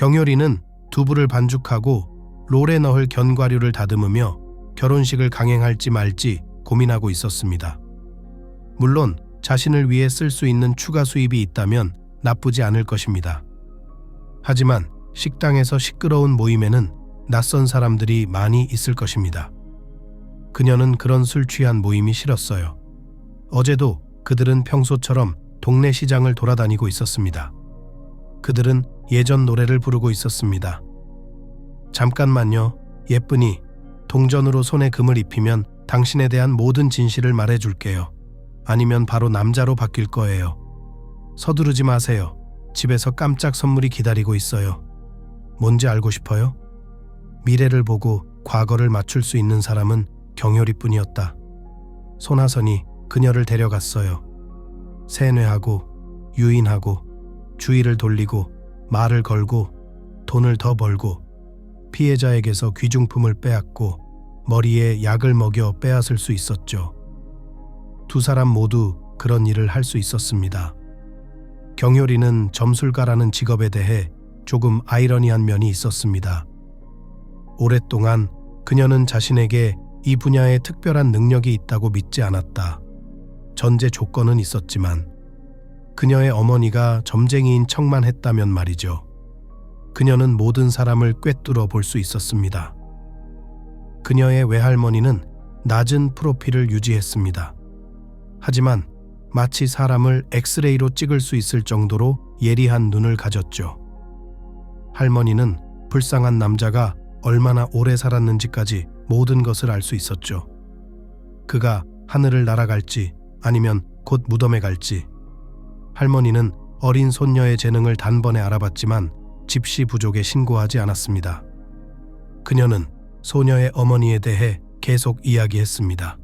경효리는 두부를 반죽하고 롤에 넣을 견과류를 다듬으며 결혼식을 강행할지 말지 고민하고 있었습니다. 물론 자신을 위해 쓸 수 있는 추가 수입이 있다면 나쁘지 않을 것입니다. 하지만 식당에서 시끄러운 모임에는 낯선 사람들이 많이 있을 것입니다. 그녀는 그런 술 취한 모임이 싫었어요. 어제도 그들은 평소처럼 동네 시장을 돌아다니고 있었습니다. 그들은 예전 노래를 부르고 있었습니다. 잠깐만요, 예쁘니. 동전으로 손에 금을 입히면 당신에 대한 모든 진실을 말해줄게요. 아니면 바로 남자로 바뀔 거예요. 서두르지 마세요. 집에서 깜짝 선물이 기다리고 있어요. 뭔지 알고 싶어요? 미래를 보고 과거를 맞출 수 있는 사람은 경효리뿐이었다. 손아선이 그녀를 데려갔어요. 세뇌하고 유인하고 주의를 돌리고 말을 걸고 돈을 더 벌고 피해자에게서 귀중품을 빼앗고 머리에 약을 먹여 빼앗을 수 있었죠. 두 사람 모두 그런 일을 할 수 있었습니다. 경효리는 점술가라는 직업에 대해 조금 아이러니한 면이 있었습니다. 오랫동안 그녀는 자신에게 이 분야에 특별한 능력이 있다고 믿지 않았다. 전제 조건은 있었지만 그녀의 어머니가 점쟁이인 척만 했다면 말이죠. 그녀는 모든 사람을 꿰뚫어 볼 수 있었습니다. 그녀의 외할머니는 낮은 프로필을 유지했습니다. 하지만 마치 사람을 엑스레이로 찍을 수 있을 정도로 예리한 눈을 가졌죠. 할머니는 불쌍한 남자가 얼마나 오래 살았는지까지 모든 것을 알 수 있었죠. 그가 하늘을 날아갈지 아니면 곧 무덤에 갈지. 할머니는 어린 손녀의 재능을 단번에 알아봤지만 집시 부족에 신고하지 않았습니다. 그녀는 소녀의 어머니에 대해 계속 이야기했습니다.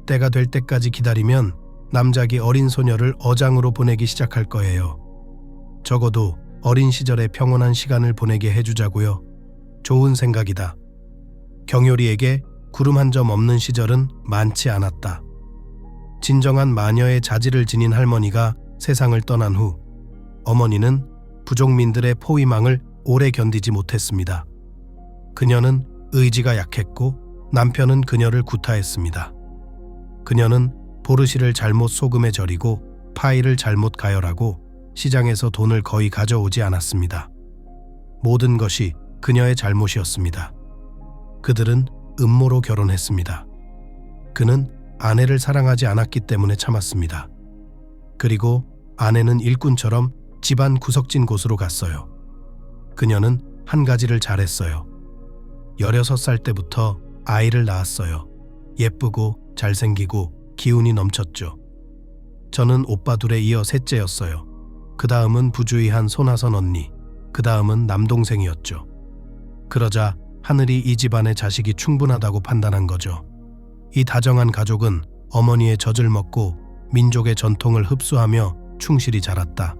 때가 될 때까지 기다리면 남작이 어린 소녀를 어장으로 보내기 시작할 거예요. 적어도 어린 시절의 평온한 시간을 보내게 해주자고요. 좋은 생각이다. 경효리에게 구름 한 점 없는 시절은 많지 않았다. 진정한 마녀의 자질을 지닌 할머니가 세상을 떠난 후 어머니는 부족민들의 포위망을 오래 견디지 못했습니다. 그녀는 의지가 약했고 남편은 그녀를 구타했습니다. 그녀는 보르시를 잘못 소금에 절이고 파이를 잘못 가열하고 시장에서 돈을 거의 가져오지 않았습니다. 모든 것이 그녀의 잘못이었습니다. 그들은 음모로 결혼했습니다. 그는 아내를 사랑하지 않았기 때문에 참았습니다. 그리고 아내는 일꾼처럼 집안 구석진 곳으로 갔어요. 그녀는 한 가지를 잘했어요. 16살 때부터 아이를 낳았어요. 예쁘고 잘생기고 기운이 넘쳤죠. 저는 오빠 둘에 이어 셋째였어요. 그 다음은 부주의한 손아선 언니, 그 다음은 남동생이었죠. 그러자 하늘이 이 집안의 자식이 충분하다고 판단한 거죠. 이 다정한 가족은 어머니의 젖을 먹고 민족의 전통을 흡수하며 충실히 자랐다.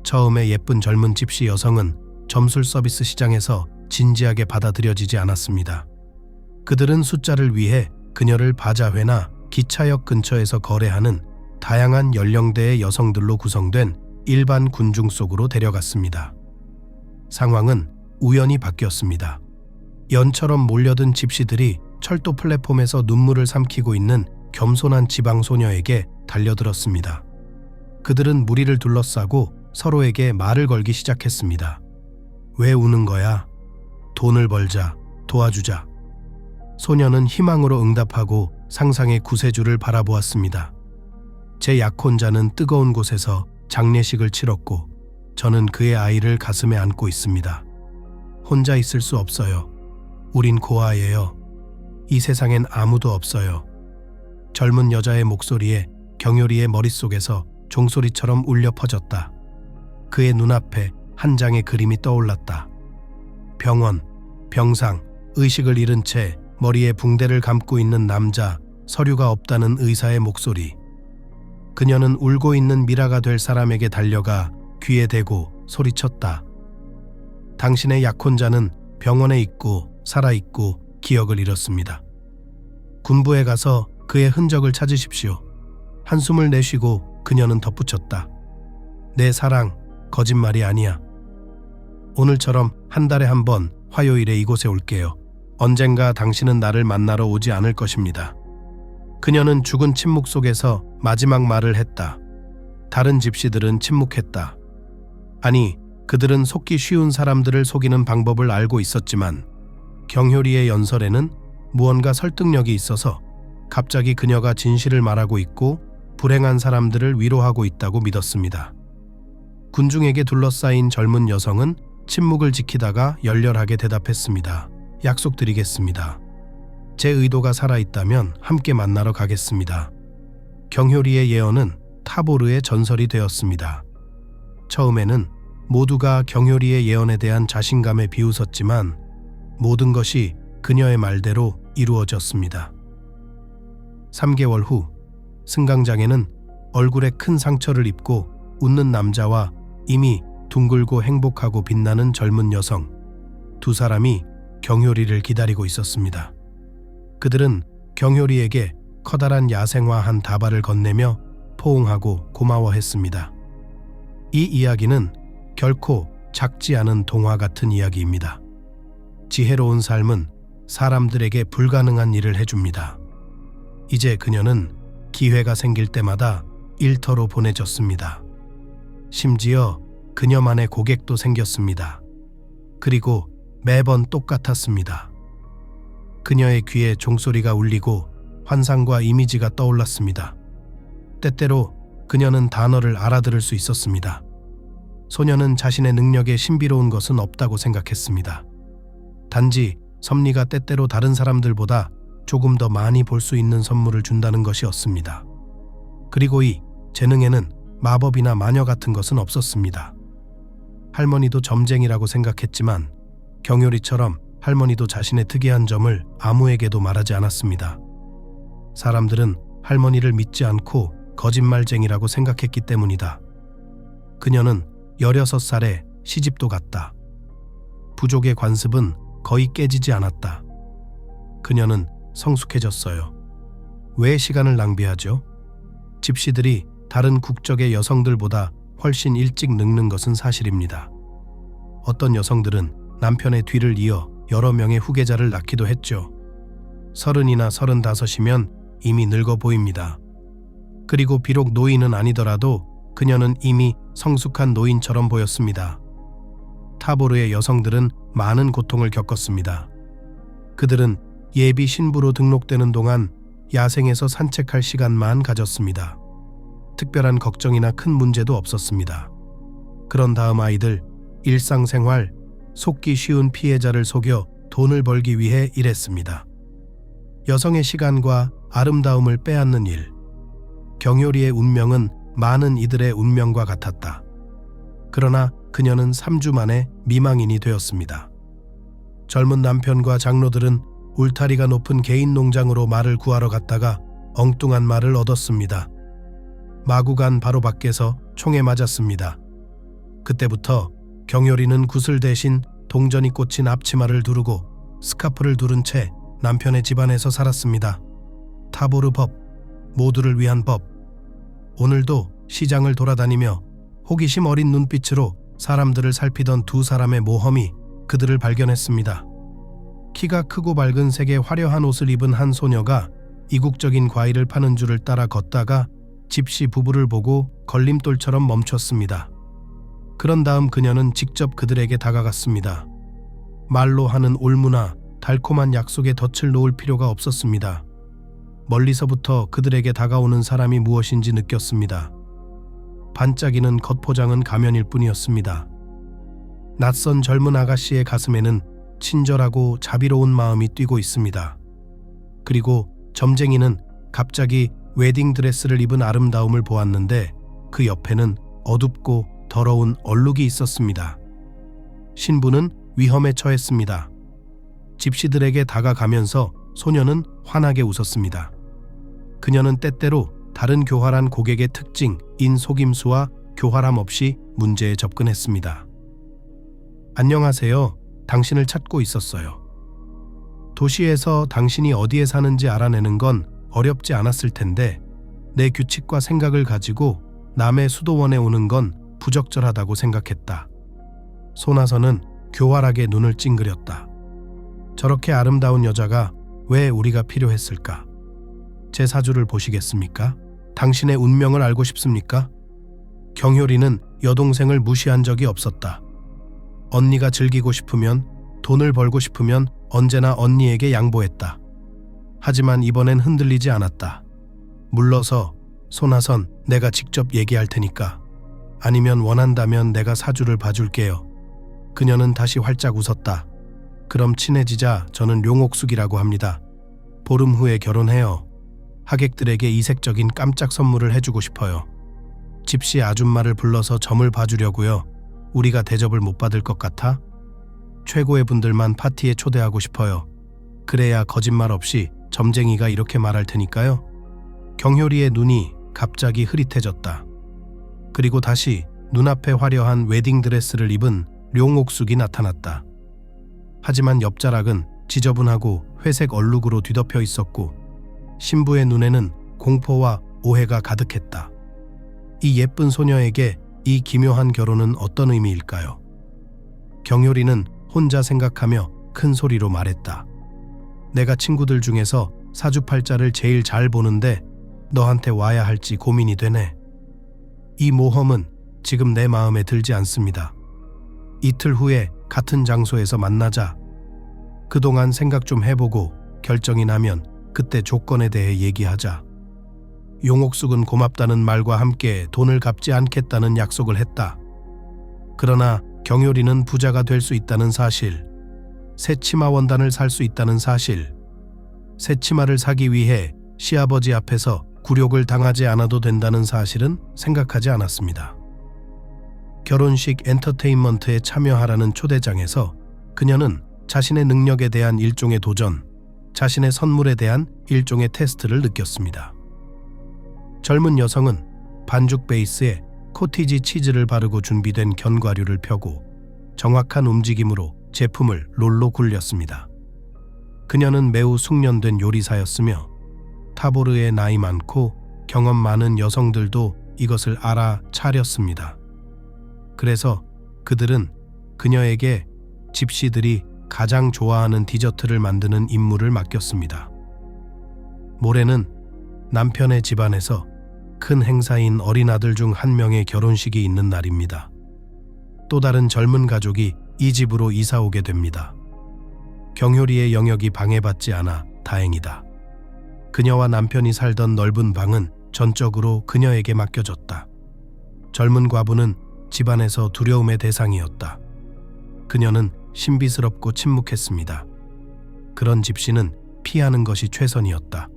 처음에 예쁜 젊은 집시 여성은 점술 서비스 시장에서 진지하게 받아들여지지 않았습니다. 그들은 숫자를 위해 그녀를 바자회나 기차역 근처에서 거래하는 다양한 연령대의 여성들로 구성된 일반 군중 속으로 데려갔습니다. 상황은 우연히 바뀌었습니다. 연처럼 몰려든 집시들이 철도 플랫폼에서 눈물을 삼키고 있는 겸손한 지방 소녀에게 달려들었습니다. 그들은 무리를 둘러싸고 서로에게 말을 걸기 시작했습니다. 왜 우는 거야? 돈을 벌자, 도와주자. 소녀는 희망으로 응답하고 상상의 구세주를 바라보았습니다. 제 약혼자는 뜨거운 곳에서 장례식을 치렀고 저는 그의 아이를 가슴에 안고 있습니다. 혼자 있을 수 없어요. 우린 고아예요. 이 세상엔 아무도 없어요. 젊은 여자의 목소리에 경효리의 머릿속에서 종소리처럼 울려 퍼졌다. 그의 눈앞에 한 장의 그림이 떠올랐다. 병원, 병상, 의식을 잃은 채 머리에 붕대를 감고 있는 남자, 서류가 없다는 의사의 목소리. 그녀는 울고 있는 미라가 될 사람에게 달려가 귀에 대고 소리쳤다. 당신의 약혼자는 병원에 있고 살아있고 기억을 잃었습니다. 군부에 가서 그의 흔적을 찾으십시오. 한숨을 내쉬고 그녀는 덧붙였다. 내 사랑, 거짓말이 아니야. 오늘처럼 한 달에 한 번 화요일에 이곳에 올게요. 언젠가 당신은 나를 만나러 오지 않을 것입니다. 그녀는 죽은 침묵 속에서 마지막 말을 했다. 다른 집시들은 침묵했다. 아니, 그들은 속기 쉬운 사람들을 속이는 방법을 알고 있었지만 경효리의 연설에는 무언가 설득력이 있어서 갑자기 그녀가 진실을 말하고 있고 불행한 사람들을 위로하고 있다고 믿었습니다. 군중에게 둘러싸인 젊은 여성은 침묵을 지키다가 열렬하게 대답했습니다. 약속드리겠습니다. 제 의도가 살아있다면 함께 만나러 가겠습니다. 경효리의 예언은 타보르의 전설이 되었습니다. 처음에는 모두가 경효리의 예언에 대한 자신감에 비웃었지만 모든 것이 그녀의 말대로 이루어졌습니다. 3개월 후 승강장에는 얼굴에 큰 상처를 입고 웃는 남자와 이미 둥글고 행복하고 빛나는 젊은 여성 두 사람이 경효리를 기다리고 있었습니다. 그들은 경효리에게 커다란 야생화한 다발을 건네며 포옹하고 고마워했습니다. 이 이야기는 결코 작지 않은 동화 같은 이야기입니다. 지혜로운 삶은 사람들에게 불가능한 일을 해줍니다. 이제 그녀는 기회가 생길 때마다 일터로 보내졌습니다. 심지어 그녀만의 고객도 생겼습니다. 그리고 매번 똑같았습니다. 그녀의 귀에 종소리가 울리고 환상과 이미지가 떠올랐습니다. 때때로 그녀는 단어를 알아들을 수 있었습니다. 소녀는 자신의 능력에 신비로운 것은 없다고 생각했습니다. 단지 섭리가 때때로 다른 사람들보다 조금 더 많이 볼 수 있는 선물을 준다는 것이었습니다. 그리고 이 재능에는 마법이나 마녀 같은 것은 없었습니다. 할머니도 점쟁이라고 생각했지만 경효리처럼 할머니도 자신의 특이한 점을 아무에게도 말하지 않았습니다. 사람들은 할머니를 믿지 않고 거짓말쟁이라고 생각했기 때문이다. 그녀는 16살에 시집도 갔다. 부족의 관습은 거의 깨지지 않았다. 그녀는 성숙해졌어요. 왜 시간을 낭비하죠? 집시들이 다른 국적의 여성들보다 훨씬 일찍 늙는 것은 사실입니다. 어떤 여성들은 남편의 뒤를 이어 여러 명의 후계자를 낳기도 했죠. 30이나 35이면 이미 늙어 보입니다. 그리고 비록 노인은 아니더라도 그녀는 이미 성숙한 노인처럼 보였습니다. 타보르의 여성들은 많은 고통을 겪었습니다. 그들은 예비 신부로 등록되는 동안 야생에서 산책할 시간만 가졌습니다. 특별한 걱정이나 큰 문제도 없었습니다. 그런 다음 아이들, 일상생활, 속기 쉬운 피해자를 속여 돈을 벌기 위해 일했습니다. 여성의 시간과 아름다움을 빼앗는 일. 경효리의 운명은 많은 이들의 운명과 같았다. 그러나 그녀는 3주 만에 미망인이 되었습니다. 젊은 남편과 장로들은 울타리가 높은 개인 농장으로 말을 구하러 갔다가 엉뚱한 말을 얻었습니다. 마구간 바로 밖에서 총에 맞았습니다. 그때부터 경효리는 구슬 대신 동전이 꽂힌 앞치마를 두르고 스카프를 두른 채 남편의 집안에서 살았습니다. 타보르 법, 모두를 위한 법. 오늘도 시장을 돌아다니며 호기심 어린 눈빛으로 사람들을 살피던 두 사람의 모험이 그들을 발견했습니다. 키가 크고 밝은 색의 화려한 옷을 입은 한 소녀가 이국적인 과일을 파는 줄을 따라 걷다가 집시 부부를 보고 걸림돌처럼 멈췄습니다. 그런 다음 그녀는 직접 그들에게 다가갔습니다. 말로 하는 올무나 달콤한 약속에 덫을 놓을 필요가 없었습니다. 멀리서부터 그들에게 다가오는 사람이 무엇인지 느꼈습니다. 반짝이는 겉포장은 가면일 뿐이었습니다. 낯선 젊은 아가씨의 가슴에는 친절하고 자비로운 마음이 뛰고 있습니다. 그리고 점쟁이는 갑자기 웨딩드레스를 입은 아름다움을 보았는데 그 옆에는 어둡고 더러운 얼룩이 있었습니다. 신부는 위험에 처했습니다. 집시들에게 다가가면서 소녀는 환하게 웃었습니다. 그녀는 때때로 다른 교활한 고객의 특징인 속임수와 교활함 없이 문제에 접근했습니다. 안녕하세요. 당신을 찾고 있었어요. 도시에서 당신이 어디에 사는지 알아내는 건 어렵지 않았을 텐데 내 규칙과 생각을 가지고 남의 수도원에 오는 건 부적절하다고 생각했다. 소나선은 교활하게 눈을 찡그렸다. 저렇게 아름다운 여자가 왜 우리가 필요했을까? 제 사주를 보시겠습니까? 당신의 운명을 알고 싶습니까? 경효리는 여동생을 무시한 적이 없었다. 언니가 즐기고 싶으면, 돈을 벌고 싶으면 언제나 언니에게 양보했다. 하지만 이번엔 흔들리지 않았다. 물러서 소나선, 내가 직접 얘기할 테니까. 아니면 원한다면 내가 사주를 봐줄게요. 그녀는 다시 활짝 웃었다. 그럼 친해지자. 저는 룡옥숙이라고 합니다. 보름 후에 결혼해요. 하객들에게 이색적인 깜짝 선물을 해주고 싶어요. 집시 아줌마를 불러서 점을 봐주려고요. 우리가 대접을 못 받을 것 같아? 최고의 분들만 파티에 초대하고 싶어요. 그래야 거짓말 없이 점쟁이가 이렇게 말할 테니까요. 경효리의 눈이 갑자기 흐릿해졌다. 그리고 다시 눈앞에 화려한 웨딩드레스를 입은 룡옥숙이 나타났다. 하지만 옆자락은 지저분하고 회색 얼룩으로 뒤덮여 있었고 신부의 눈에는 공포와 오해가 가득했다. 이 예쁜 소녀에게 이 기묘한 결혼은 어떤 의미일까요? 경효리는 혼자 생각하며 큰 소리로 말했다. 내가 친구들 중에서 사주팔자를 제일 잘 보는데 너한테 와야 할지 고민이 되네. 이 모험은 지금 내 마음에 들지 않습니다. 이틀 후에 같은 장소에서 만나자. 그동안 생각 좀 해보고 결정이 나면 그때 조건에 대해 얘기하자. 용옥숙은 고맙다는 말과 함께 돈을 갚지 않겠다는 약속을 했다. 그러나 경효리는 부자가 될 수 있다는 사실, 새 치마 원단을 살 수 있다는 사실, 새 치마를 사기 위해 시아버지 앞에서 굴욕을 당하지 않아도 된다는 사실은 생각하지 않았습니다. 결혼식 엔터테인먼트에 참여하라는 초대장에서 그녀는 자신의 능력에 대한 일종의 도전, 자신의 선물에 대한 일종의 테스트를 느꼈습니다. 젊은 여성은 반죽 베이스에 코티지 치즈를 바르고 준비된 견과류를 펴고 정확한 움직임으로 제품을 롤로 굴렸습니다. 그녀는 매우 숙련된 요리사였으며 타보르의 나이 많고 경험 많은 여성들도 이것을 알아차렸습니다. 그래서 그들은 그녀에게 집시들이 가장 좋아하는 디저트를 만드는 임무를 맡겼습니다. 모레는 남편의 집안에서 큰 행사인 어린 아들 중 한 명의 결혼식이 있는 날입니다. 또 다른 젊은 가족이 이 집으로 이사 오게 됩니다. 경효리의 영역이 방해받지 않아 다행이다. 그녀와 남편이 살던 넓은 방은 전적으로 그녀에게 맡겨졌다. 젊은 과부는 집안에서 두려움의 대상이었다. 그녀는 신비스럽고 침묵했습니다. 그런 집시는 피하는 것이 최선이었다.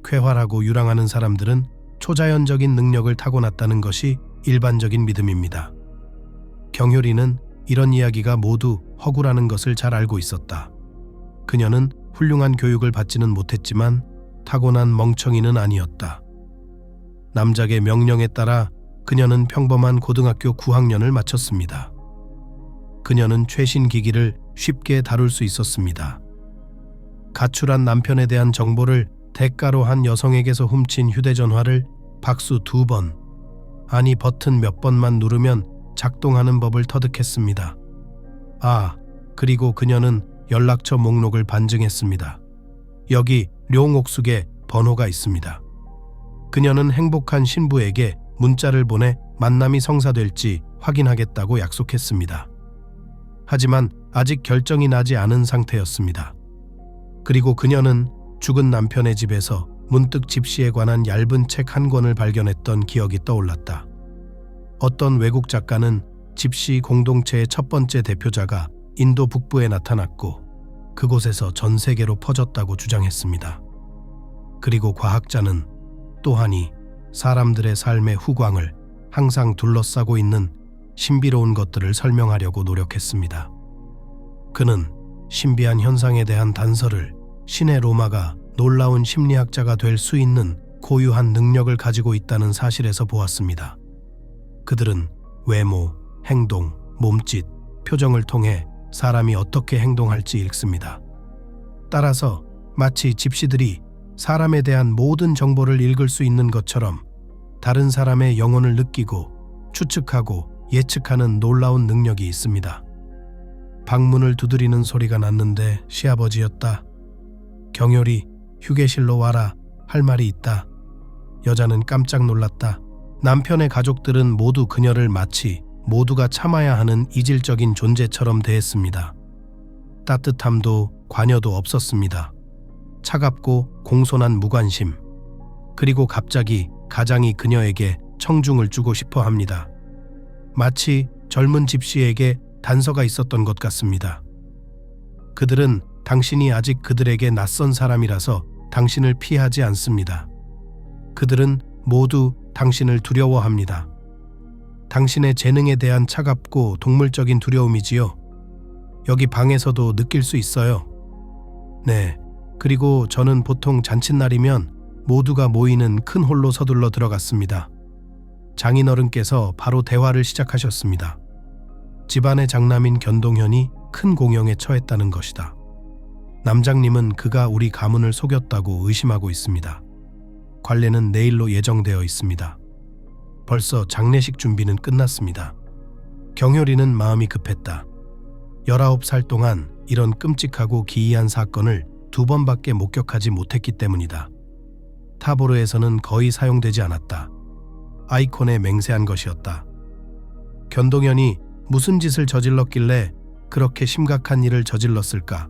쾌활하고 유랑하는 사람들은 초자연적인 능력을 타고났다는 것이 일반적인 믿음입니다. 경효리는 이런 이야기가 모두 허구라는 것을 잘 알고 있었다. 그녀는 훌륭한 교육을 받지는 못했지만 타고난 멍청이는 아니었다. 남작의 명령에 따라 그녀는 평범한 고등학교 9학년을 마쳤습니다. 그녀는 최신 기기를 쉽게 다룰 수 있었습니다. 가출한 남편에 대한 정보를 대가로 한 여성에게서 훔친 휴대전화를 박수 2번, 아니 버튼 몇 번만 누르면 작동하는 법을 터득했습니다. 그리고 그녀는 연락처 목록을 반증했습니다. 여기 룡옥숙의 번호가 있습니다. 그녀는 행복한 신부에게 문자를 보내 만남이 성사될지 확인하겠다고 약속했습니다. 하지만 아직 결정이 나지 않은 상태였습니다. 그리고 그녀는 죽은 남편의 집에서 문득 집시에 관한 얇은 책 한 권을 발견했던 기억이 떠올랐다. 어떤 외국 작가는 집시 공동체의 첫 번째 대표자가 인도 북부에 나타났고 그곳에서 전 세계로 퍼졌다고 주장했습니다. 그리고 과학자는 또한이 사람들의 삶의 후광을 항상 둘러싸고 있는 신비로운 것들을 설명하려고 노력했습니다. 그는 신비한 현상에 대한 단서를 신의 로마가 놀라운 심리학자가 될 수 있는 고유한 능력을 가지고 있다는 사실에서 보았습니다. 그들은 외모, 행동, 몸짓, 표정을 통해 사람이 어떻게 행동할지 읽습니다. 따라서 마치 집시들이 사람에 대한 모든 정보를 읽을 수 있는 것처럼 다른 사람의 영혼을 느끼고 추측하고 예측하는 놀라운 능력이 있습니다. 방문을 두드리는 소리가 났는데 시아버지였다. 경효리, 휴게실로 와라. 할 말이 있다. 여자는 깜짝 놀랐다. 남편의 가족들은 모두 그녀를 마치 모두가 참아야 하는 이질적인 존재처럼 대했습니다. 따뜻함도 관여도 없었습니다. 차갑고 공손한 무관심. 그리고 갑자기 가장이 그녀에게 청중을 주고 싶어 합니다. 마치 젊은 집시에게 단서가 있었던 것 같습니다. 그들은 당신이 아직 그들에게 낯선 사람이라서 당신을 피하지 않습니다. 그들은 모두 당신을 두려워합니다. 당신의 재능에 대한 차갑고 동물적인 두려움이지요. 여기 방에서도 느낄 수 있어요. 네, 그리고 저는 보통 잔칫날이면 모두가 모이는 큰 홀로 서둘러 들어갔습니다. 장인어른께서 바로 대화를 시작하셨습니다. 집안의 장남인 견동현이 큰 공영에 처했다는 것이다. 남장님은 그가 우리 가문을 속였다고 의심하고 있습니다. 관례는 내일로 예정되어 있습니다. 벌써 장례식 준비는 끝났습니다. 경효리는 마음이 급했다. 19살 동안 이런 끔찍하고 기이한 사건을 2번밖에 목격하지 못했기 때문이다. 타보르에서는 거의 사용되지 않았다. 아이콘에 맹세한 것이었다. 견동현이 무슨 짓을 저질렀길래 그렇게 심각한 일을 저질렀을까?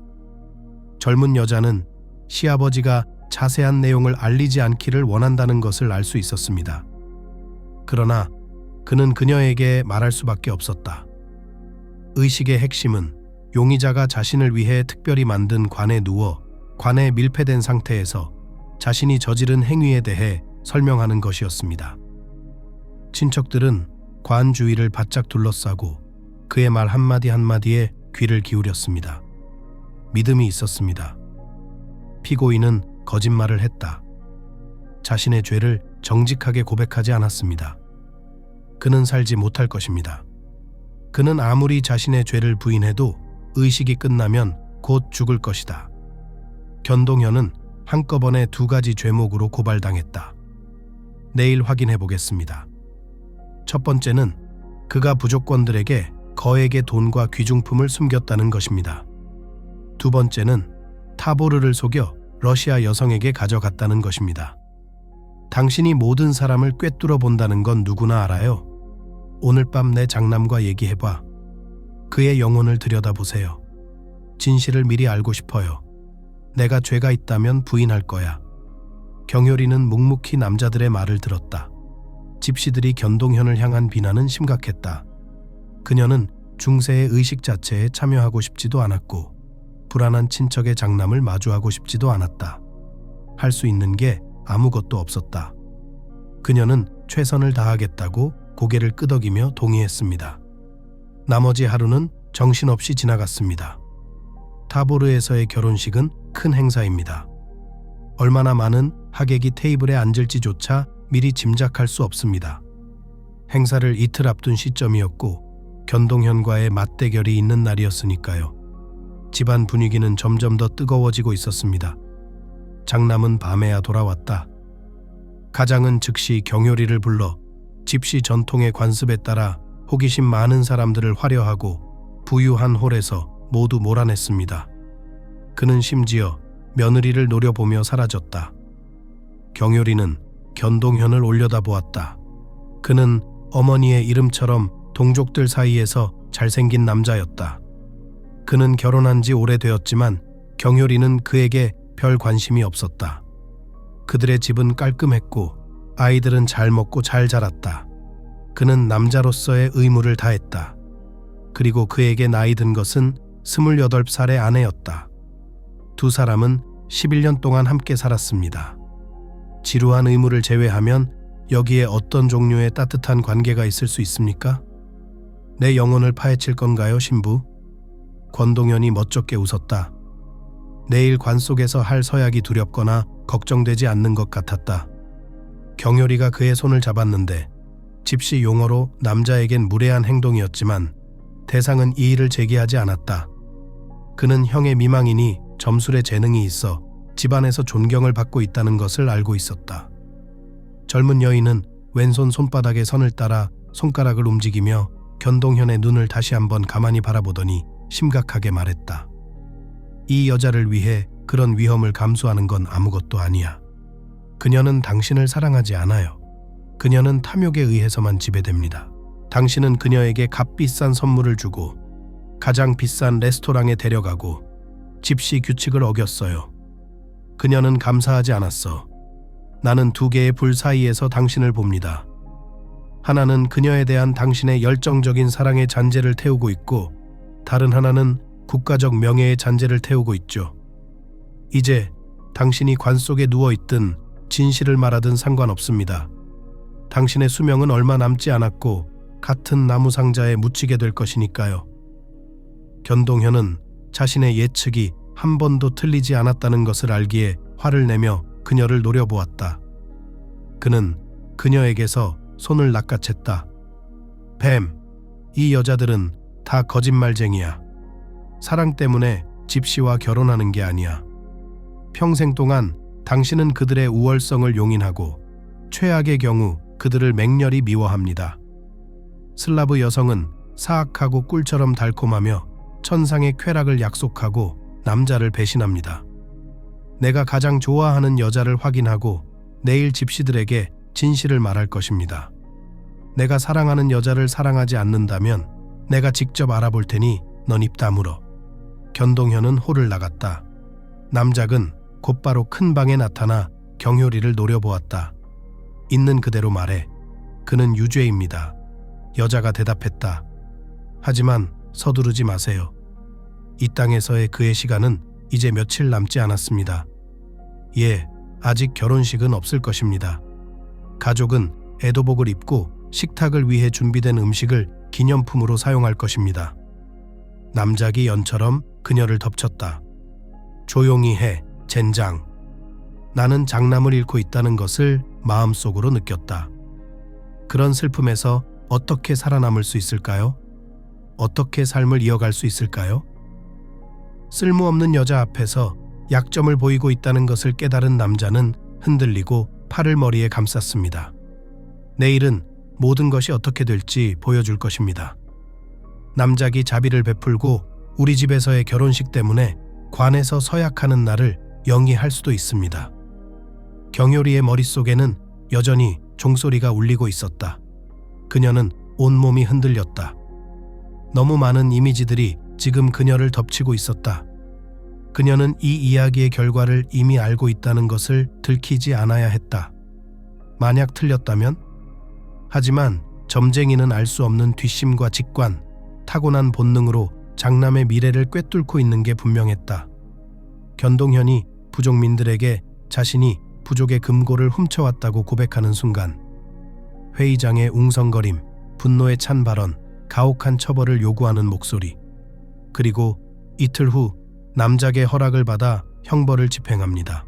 젊은 여자는 시아버지가 자세한 내용을 알리지 않기를 원한다는 것을 알 수 있었습니다. 그러나 그는 그녀에게 말할 수밖에 없었다. 의식의 핵심은 용의자가 자신을 위해 특별히 만든 관에 누워 관에 밀폐된 상태에서 자신이 저지른 행위에 대해 설명하는 것이었습니다. 친척들은 관 주위를 바짝 둘러싸고 그의 말 한마디 한마디에 귀를 기울였습니다. 믿음이 있었습니다. 피고인은 거짓말을 했다. 자신의 죄를 정직하게 고백하지 않았습니다. 그는 살지 못할 것입니다. 그는 아무리 자신의 죄를 부인해도 의식이 끝나면 곧 죽을 것이다. 견동현은 한꺼번에 2가지 죄목으로 고발당했다. 내일 확인해 보겠습니다. 첫 번째는 그가 부족권들에게 거액의 돈과 귀중품을 숨겼다는 것입니다. 두 번째는 타보르를 속여 러시아 여성에게 가져갔다는 것입니다. 당신이 모든 사람을 꿰뚫어 본다는 건 누구나 알아요. 오늘 밤 내 장남과 얘기해봐. 그의 영혼을 들여다보세요. 진실을 미리 알고 싶어요. 내가 죄가 있다면 부인할 거야. 경효리는 묵묵히 남자들의 말을 들었다. 집시들이 견동현을 향한 비난은 심각했다. 그녀는 중세의 의식 자체에 참여하고 싶지도 않았고 불안한 친척의 장남을 마주하고 싶지도 않았다. 할 수 있는 게 아무것도 없었다. 그녀는 최선을 다하겠다고 고개를 끄덕이며 동의했습니다. 나머지 하루는 정신없이 지나갔습니다. 타보르에서의 결혼식은 큰 행사입니다. 얼마나 많은 하객이 테이블에 앉을지조차 미리 짐작할 수 없습니다. 행사를 이틀 앞둔 시점이었고 견동현과의 맞대결이 있는 날이었으니까요. 집안 분위기는 점점 더 뜨거워지고 있었습니다. 장남은 밤에야 돌아왔다. 가장은 즉시 경효리를 불러 집시 전통의 관습에 따라 호기심 많은 사람들을 화려하고 부유한 홀에서 모두 몰아냈습니다. 그는 심지어 며느리를 노려보며 사라졌다. 경효리는 견동현을 올려다보았다. 그는 어머니의 이름처럼 동족들 사이에서 잘생긴 남자였다. 그는 결혼한 지 오래되었지만 경효리는 그에게 별 관심이 없었다. 그들의 집은 깔끔했고 아이들은 잘 먹고 잘 자랐다. 그는 남자로서의 의무를 다했다. 그리고 그에게 나이 든 것은 28살의 아내였다. 두 사람은 11년 동안 함께 살았습니다. 지루한 의무를 제외하면 여기에 어떤 종류의 따뜻한 관계가 있을 수 있습니까? 내 영혼을 파헤칠 건가요, 신부? 권동현이 멋쩍게 웃었다. 내일 관 속에서 할 서약이 두렵거나 걱정되지 않는 것 같았다. 경효리가 그의 손을 잡았는데 집시 용어로 남자에겐 무례한 행동이었지만 대상은 이의를 제기하지 않았다. 그는 형의 미망이니 점술에 재능이 있어 집안에서 존경을 받고 있다는 것을 알고 있었다. 젊은 여인은 왼손 손바닥의 선을 따라 손가락을 움직이며 견동현의 눈을 다시 한번 가만히 바라보더니 심각하게 말했다. 이 여자를 위해 그런 위험을 감수하는 건 아무것도 아니야. 그녀는 당신을 사랑하지 않아요. 그녀는 탐욕에 의해서만 지배됩니다. 당신은 그녀에게 값비싼 선물을 주고 가장 비싼 레스토랑에 데려가고 집시 규칙을 어겼어요. 그녀는 감사하지 않았어. 나는 두 개의 불 사이에서 당신을 봅니다. 하나는 그녀에 대한 당신의 열정적인 사랑의 잔재를 태우고 있고 다른 하나는 국가적 명예의 잔재를 태우고 있죠. 이제 당신이 관 속에 누워있든 진실을 말하든 상관없습니다. 당신의 수명은 얼마 남지 않았고 같은 나무 상자에 묻히게 될 것이니까요. 견동현은 자신의 예측이 한 번도 틀리지 않았다는 것을 알기에 화를 내며 그녀를 노려보았다. 그는 그녀에게서 손을 낚아챘다. 뱀, 이 여자들은 다 거짓말쟁이야. 사랑 때문에 집시와 결혼하는 게 아니야. 평생 동안 당신은 그들의 우월성을 용인하고 최악의 경우 그들을 맹렬히 미워합니다. 슬라브 여성은 사악하고 꿀처럼 달콤하며 천상의 쾌락을 약속하고 남자를 배신합니다. 내가 가장 좋아하는 여자를 확인하고 내일 집시들에게 진실을 말할 것입니다. 내가 사랑하는 여자를 사랑하지 않는다면 내가 직접 알아볼 테니 넌 입 다물어. 견동현은 홀을 나갔다. 남작은 곧바로 큰 방에 나타나 경효리를 노려보았다. 있는 그대로 말해. 그는 유죄입니다. 여자가 대답했다. 하지만 서두르지 마세요. 이 땅에서의 그의 시간은 이제 며칠 남지 않았습니다. 예, 아직 결혼식은 없을 것입니다. 가족은 애도복을 입고 식탁을 위해 준비된 음식을 기념품으로 사용할 것입니다. 남작이 연처럼 그녀를 덮쳤다. 조용히 해, 젠장. 나는 장남을 잃고 있다는 것을 마음속으로 느꼈다. 그런 슬픔에서 어떻게 살아남을 수 있을까요? 어떻게 삶을 이어갈 수 있을까요? 쓸모없는 여자 앞에서 약점을 보이고 있다는 것을 깨달은 남자는 흔들리고 팔을 머리에 감쌌습니다. 내일은 모든 것이 어떻게 될지 보여줄 것입니다. 남작이 자비를 베풀고 우리 집에서의 결혼식 때문에 관에서 서약하는 날을 영위할 수도 있습니다. 경효리의 머릿속에는 여전히 종소리가 울리고 있었다. 그녀는 온몸이 흔들렸다. 너무 많은 이미지들이 지금 그녀를 덮치고 있었다. 그녀는 이 이야기의 결과를 이미 알고 있다는 것을 들키지 않아야 했다. 만약 틀렸다면? 하지만 점쟁이는 알 수 없는 뒷심과 직관, 타고난 본능으로 장남의 미래를 꿰뚫고 있는 게 분명했다. 견동현이 부족민들에게 자신이 부족의 금고를 훔쳐왔다고 고백하는 순간 회의장의 웅성거림, 분노에 찬 발언, 가혹한 처벌을 요구하는 목소리, 그리고 이틀 후 남작의 허락을 받아 형벌을 집행합니다.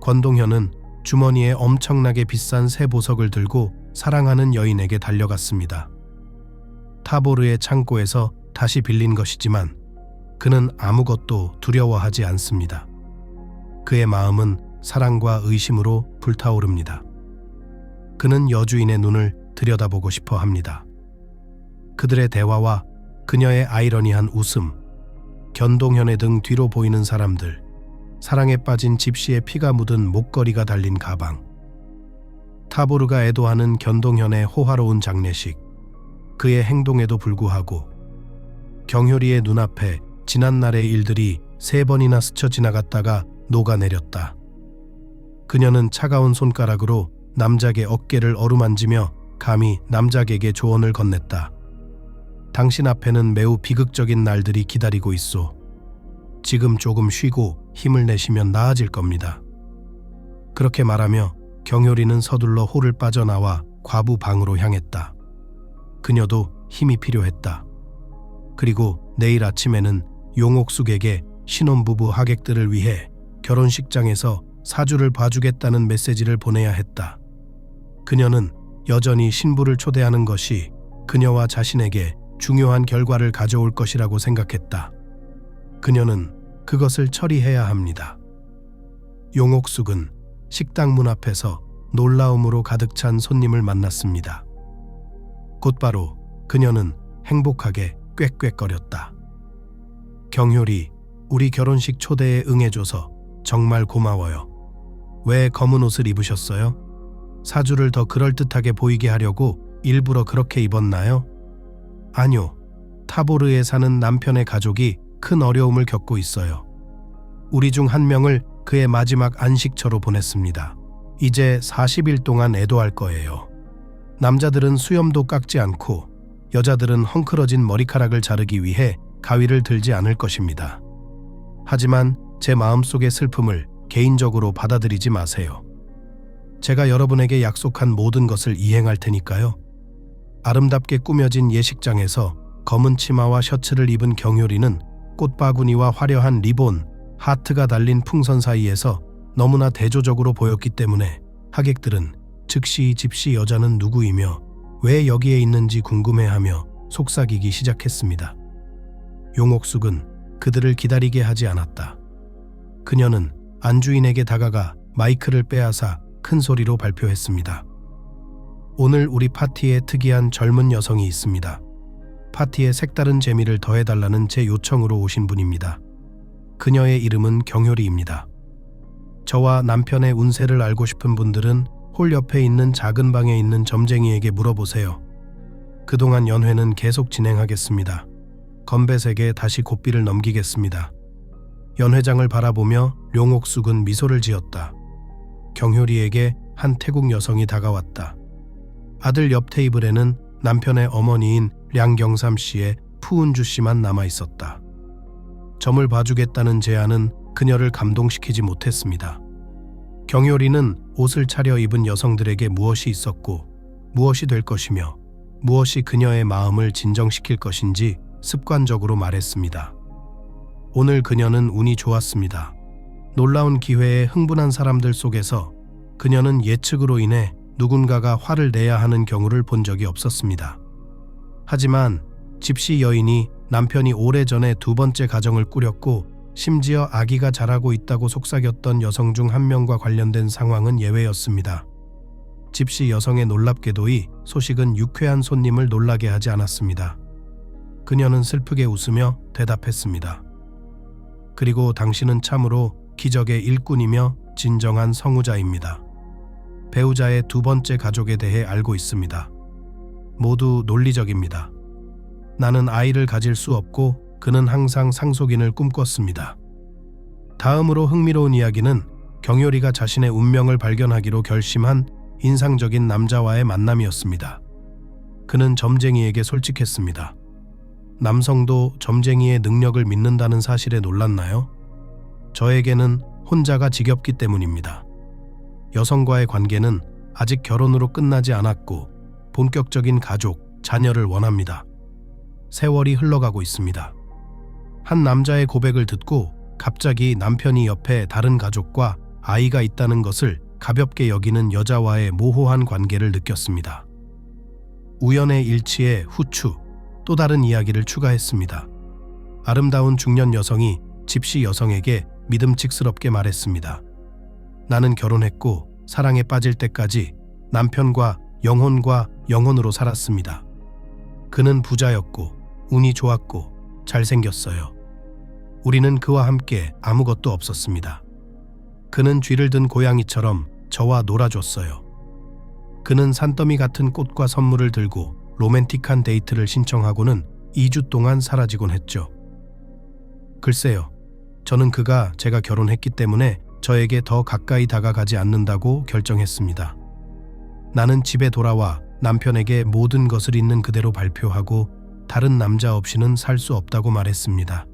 권동현은 주머니에 엄청나게 비싼 새 보석을 들고 사랑하는 여인에게 달려갔습니다. 타보르의 창고에서 다시 빌린 것이지만 그는 아무것도 두려워하지 않습니다. 그의 마음은 사랑과 의심으로 불타오릅니다. 그는 여주인의 눈을 들여다보고 싶어 합니다. 그들의 대화와 그녀의 아이러니한 웃음, 견동현의 등 뒤로 보이는 사람들, 사랑에 빠진 집시의 피가 묻은 목걸이가 달린 가방, 타보르가 애도하는 견동현의 호화로운 장례식, 그의 행동에도 불구하고 경효리의 눈앞에 지난날의 일들이 3번이나 스쳐 지나갔다가 녹아내렸다. 그녀는 차가운 손가락으로 남작의 어깨를 어루만지며 감히 남작에게 조언을 건넸다. 당신 앞에는 매우 비극적인 날들이 기다리고 있소. 지금 조금 쉬고 힘을 내시면 나아질 겁니다. 그렇게 말하며 경효리는 서둘러 홀을 빠져나와 과부 방으로 향했다. 그녀도 힘이 필요했다. 그리고 내일 아침에는 용옥숙에게 신혼부부 하객들을 위해 결혼식장에서 사주를 봐주겠다는 메시지를 보내야 했다. 그녀는 여전히 신부를 초대하는 것이 그녀와 자신에게 중요한 결과를 가져올 것이라고 생각했다. 그녀는 그것을 처리해야 합니다. 용옥숙은 식당 문 앞에서 놀라움으로 가득 찬 손님을 만났습니다. 곧바로 그녀는 행복하게 꽥꽥거렸다. 경효리, 우리 결혼식 초대에 응해줘서 정말 고마워요. 왜 검은 옷을 입으셨어요? 사주를 더 그럴듯하게 보이게 하려고 일부러 그렇게 입었나요? 아니요. 타보르에 사는 남편의 가족이 큰 어려움을 겪고 있어요. 우리 중 한 명을 그의 마지막 안식처로 보냈습니다. 이제 40일 동안 애도할 거예요. 남자들은 수염도 깎지 않고 여자들은 헝클어진 머리카락을 자르기 위해 가위를 들지 않을 것입니다. 하지만 제 마음속의 슬픔을 개인적으로 받아들이지 마세요. 제가 여러분에게 약속한 모든 것을 이행할 테니까요. 아름답게 꾸며진 예식장에서 검은 치마와 셔츠를 입은 경효리는 꽃바구니와 화려한 리본, 하트가 달린 풍선 사이에서 너무나 대조적으로 보였기 때문에 하객들은 즉시 집시 여자는 누구이며 왜 여기에 있는지 궁금해하며 속삭이기 시작했습니다. 용옥숙은 그들을 기다리게 하지 않았다. 그녀는 안주인에게 다가가 마이크를 빼앗아 큰 소리로 발표했습니다. 오늘 우리 파티에 특이한 젊은 여성이 있습니다. 파티에 색다른 재미를 더해달라는 제 요청으로 오신 분입니다. 그녀의 이름은 경효리입니다. 저와 남편의 운세를 알고 싶은 분들은 홀 옆에 있는 작은 방에 있는 점쟁이에게 물어보세요. 그동안 연회는 계속 진행하겠습니다. 건배색에 다시 고삐를 넘기겠습니다. 연회장을 바라보며 룡옥숙은 미소를 지었다. 경효리에게 한 태국 여성이 다가왔다. 아들 옆 테이블에는 남편의 어머니인 량경삼 씨의 푸은주 씨만 남아 있었다. 점을 봐주겠다는 제안은 그녀를 감동시키지 못했습니다. 경효리는 옷을 차려 입은 여성들에게 무엇이 있었고 무엇이 될 것이며 무엇이 그녀의 마음을 진정시킬 것인지 습관적으로 말했습니다. 오늘 그녀는 운이 좋았습니다. 놀라운 기회에 흥분한 사람들 속에서 그녀는 예측으로 인해 누군가가 화를 내야 하는 경우를 본 적이 없었습니다. 하지만 집시 여인이 남편이 오래전에 두 번째 가정을 꾸렸고 심지어 아기가 자라고 있다고 속삭였던 여성 중 한 명과 관련된 상황은 예외였습니다. 집시 여성의 놀랍게도 이 소식은 유쾌한 손님을 놀라게 하지 않았습니다. 그녀는 슬프게 웃으며 대답했습니다. 그리고 당신은 참으로 기적의 일꾼이며 진정한 성우자입니다. 배우자의 두 번째 가족에 대해 알고 있습니다. 모두 논리적입니다. 나는 아이를 가질 수 없고 그는 항상 상속인을 꿈꿨습니다. 다음으로 흥미로운 이야기는 경효리가 자신의 운명을 발견하기로 결심한 인상적인 남자와의 만남이었습니다. 그는 점쟁이에게 솔직했습니다. 남성도 점쟁이의 능력을 믿는다는 사실에 놀랐나요? 저에게는 혼자가 지겹기 때문입니다. 여성과의 관계는 아직 결혼으로 끝나지 않았고 본격적인 가족, 자녀를 원합니다. 세월이 흘러가고 있습니다. 한 남자의 고백을 듣고 갑자기 남편이 옆에 다른 가족과 아이가 있다는 것을 가볍게 여기는 여자와의 모호한 관계를 느꼈습니다. 우연의 일치에 후추, 또 다른 이야기를 추가했습니다. 아름다운 중년 여성이 집시 여성에게 믿음직스럽게 말했습니다. 나는 결혼했고 사랑에 빠질 때까지 남편과 영혼으로 살았습니다. 그는 부자였고 운이 좋았고 잘생겼어요. 우리는 그와 함께 아무것도 없었습니다. 그는 쥐를 든 고양이처럼 저와 놀아줬어요. 그는 산더미 같은 꽃과 선물을 들고 로맨틱한 데이트를 신청하고는 2주 동안 사라지곤 했죠. 글쎄요, 저는 그가 제가 결혼했기 때문에 저에게 더 가까이 다가가지 않는다고 결정했습니다. 나는 집에 돌아와 남편에게 모든 것을 있는 그대로 발표하고 다른 남자 없이는 살 수 없다고 말했습니다.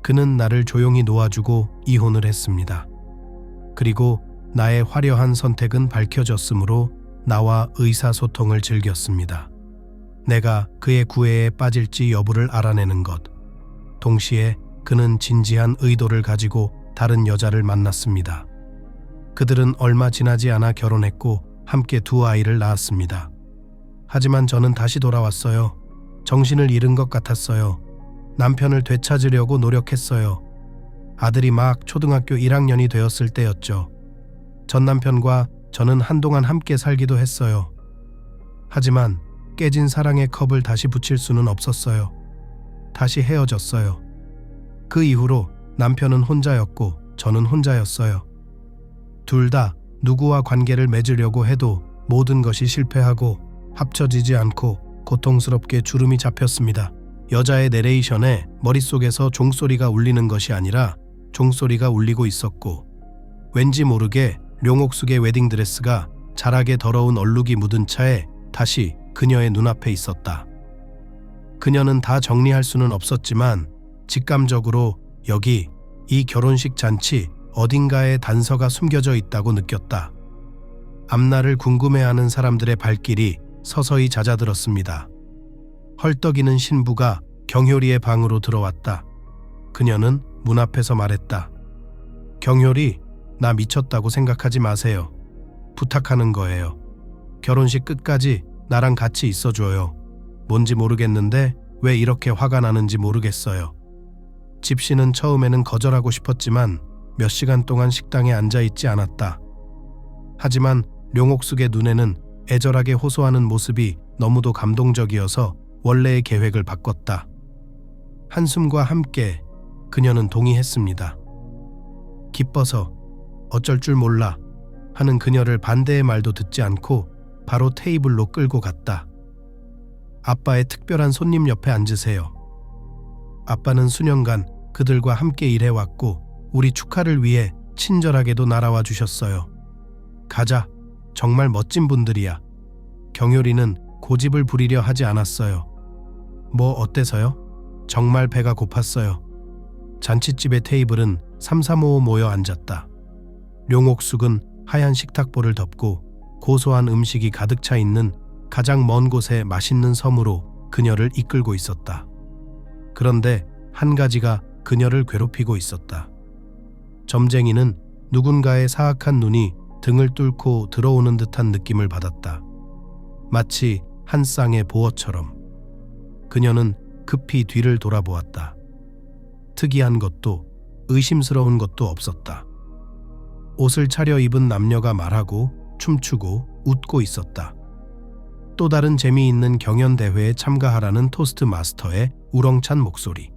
그는 나를 조용히 놓아주고 이혼을 했습니다. 그리고 나의 화려한 선택은 밝혀졌으므로 나와 의사소통을 즐겼습니다. 내가 그의 구애에 빠질지 여부를 알아내는 것. 동시에 그는 진지한 의도를 가지고 다른 여자를 만났습니다. 그들은 얼마 지나지 않아 결혼했고 함께 두 아이를 낳았습니다. 하지만 저는 다시 돌아왔어요. 정신을 잃은 것 같았어요. 남편을 되찾으려고 노력했어요. 아들이 막 초등학교 1학년이 되었을 때였죠. 전 남편과 저는 한동안 함께 살기도 했어요. 하지만 깨진 사랑의 컵을 다시 붙일 수는 없었어요. 다시 헤어졌어요. 그 이후로 남편은 혼자였고 저는 혼자였어요. 둘 다 누구와 관계를 맺으려고 해도 모든 것이 실패하고 합쳐지지 않고 고통스럽게 주름이 잡혔습니다. 여자의 내레이션에 머릿속에서 종소리가 울리는 것이 아니라 종소리가 울리고 있었고, 왠지 모르게 룡옥숙의 웨딩드레스가 자락에 더러운 얼룩이 묻은 차에 다시 그녀의 눈앞에 있었다. 그녀는 다 정리할 수는 없었지만 직감적으로 여기 이 결혼식 잔치 어딘가에 단서가 숨겨져 있다고 느꼈다. 앞날을 궁금해하는 사람들의 발길이 서서히 잦아들었습니다. 헐떡이는 신부가 경효리의 방으로 들어왔다. 그녀는 문 앞에서 말했다. 경효리, 나 미쳤다고 생각하지 마세요. 부탁하는 거예요. 결혼식 끝까지 나랑 같이 있어줘요. 뭔지 모르겠는데 왜 이렇게 화가 나는지 모르겠어요. 집시는 처음에는 거절하고 싶었지만 몇 시간 동안 식당에 앉아있지 않았다. 하지만 룡옥숙의 눈에는 애절하게 호소하는 모습이 너무도 감동적이어서 원래의 계획을 바꿨다. 한숨과 함께 그녀는 동의했습니다. 기뻐서 어쩔 줄 몰라 하는 그녀를 반대의 말도 듣지 않고 바로 테이블로 끌고 갔다. 아빠의 특별한 손님 옆에 앉으세요. 아빠는 수년간 그들과 함께 일해왔고 우리 축하를 위해 친절하게도 날아와 주셨어요. 가자. 정말 멋진 분들이야. 경효리는 고집을 부리려 하지 않았어요. 뭐 어때서요? 정말 배가 고팠어요. 잔칫집의 테이블은 삼삼오오 모여 앉았다. 룡옥숙은 하얀 식탁보를 덮고 고소한 음식이 가득 차 있는 가장 먼 곳의 맛있는 섬으로 그녀를 이끌고 있었다. 그런데 한 가지가 그녀를 괴롭히고 있었다. 점쟁이는 누군가의 사악한 눈이 등을 뚫고 들어오는 듯한 느낌을 받았다. 마치 한 쌍의 보어처럼. 그녀는 급히 뒤를 돌아보았다. 특이한 것도 의심스러운 것도 없었다. 옷을 차려입은 남녀가 말하고 춤추고 웃고 있었다. 또 다른 재미있는 경연대회에 참가하라는 토스트 마스터의 우렁찬 목소리.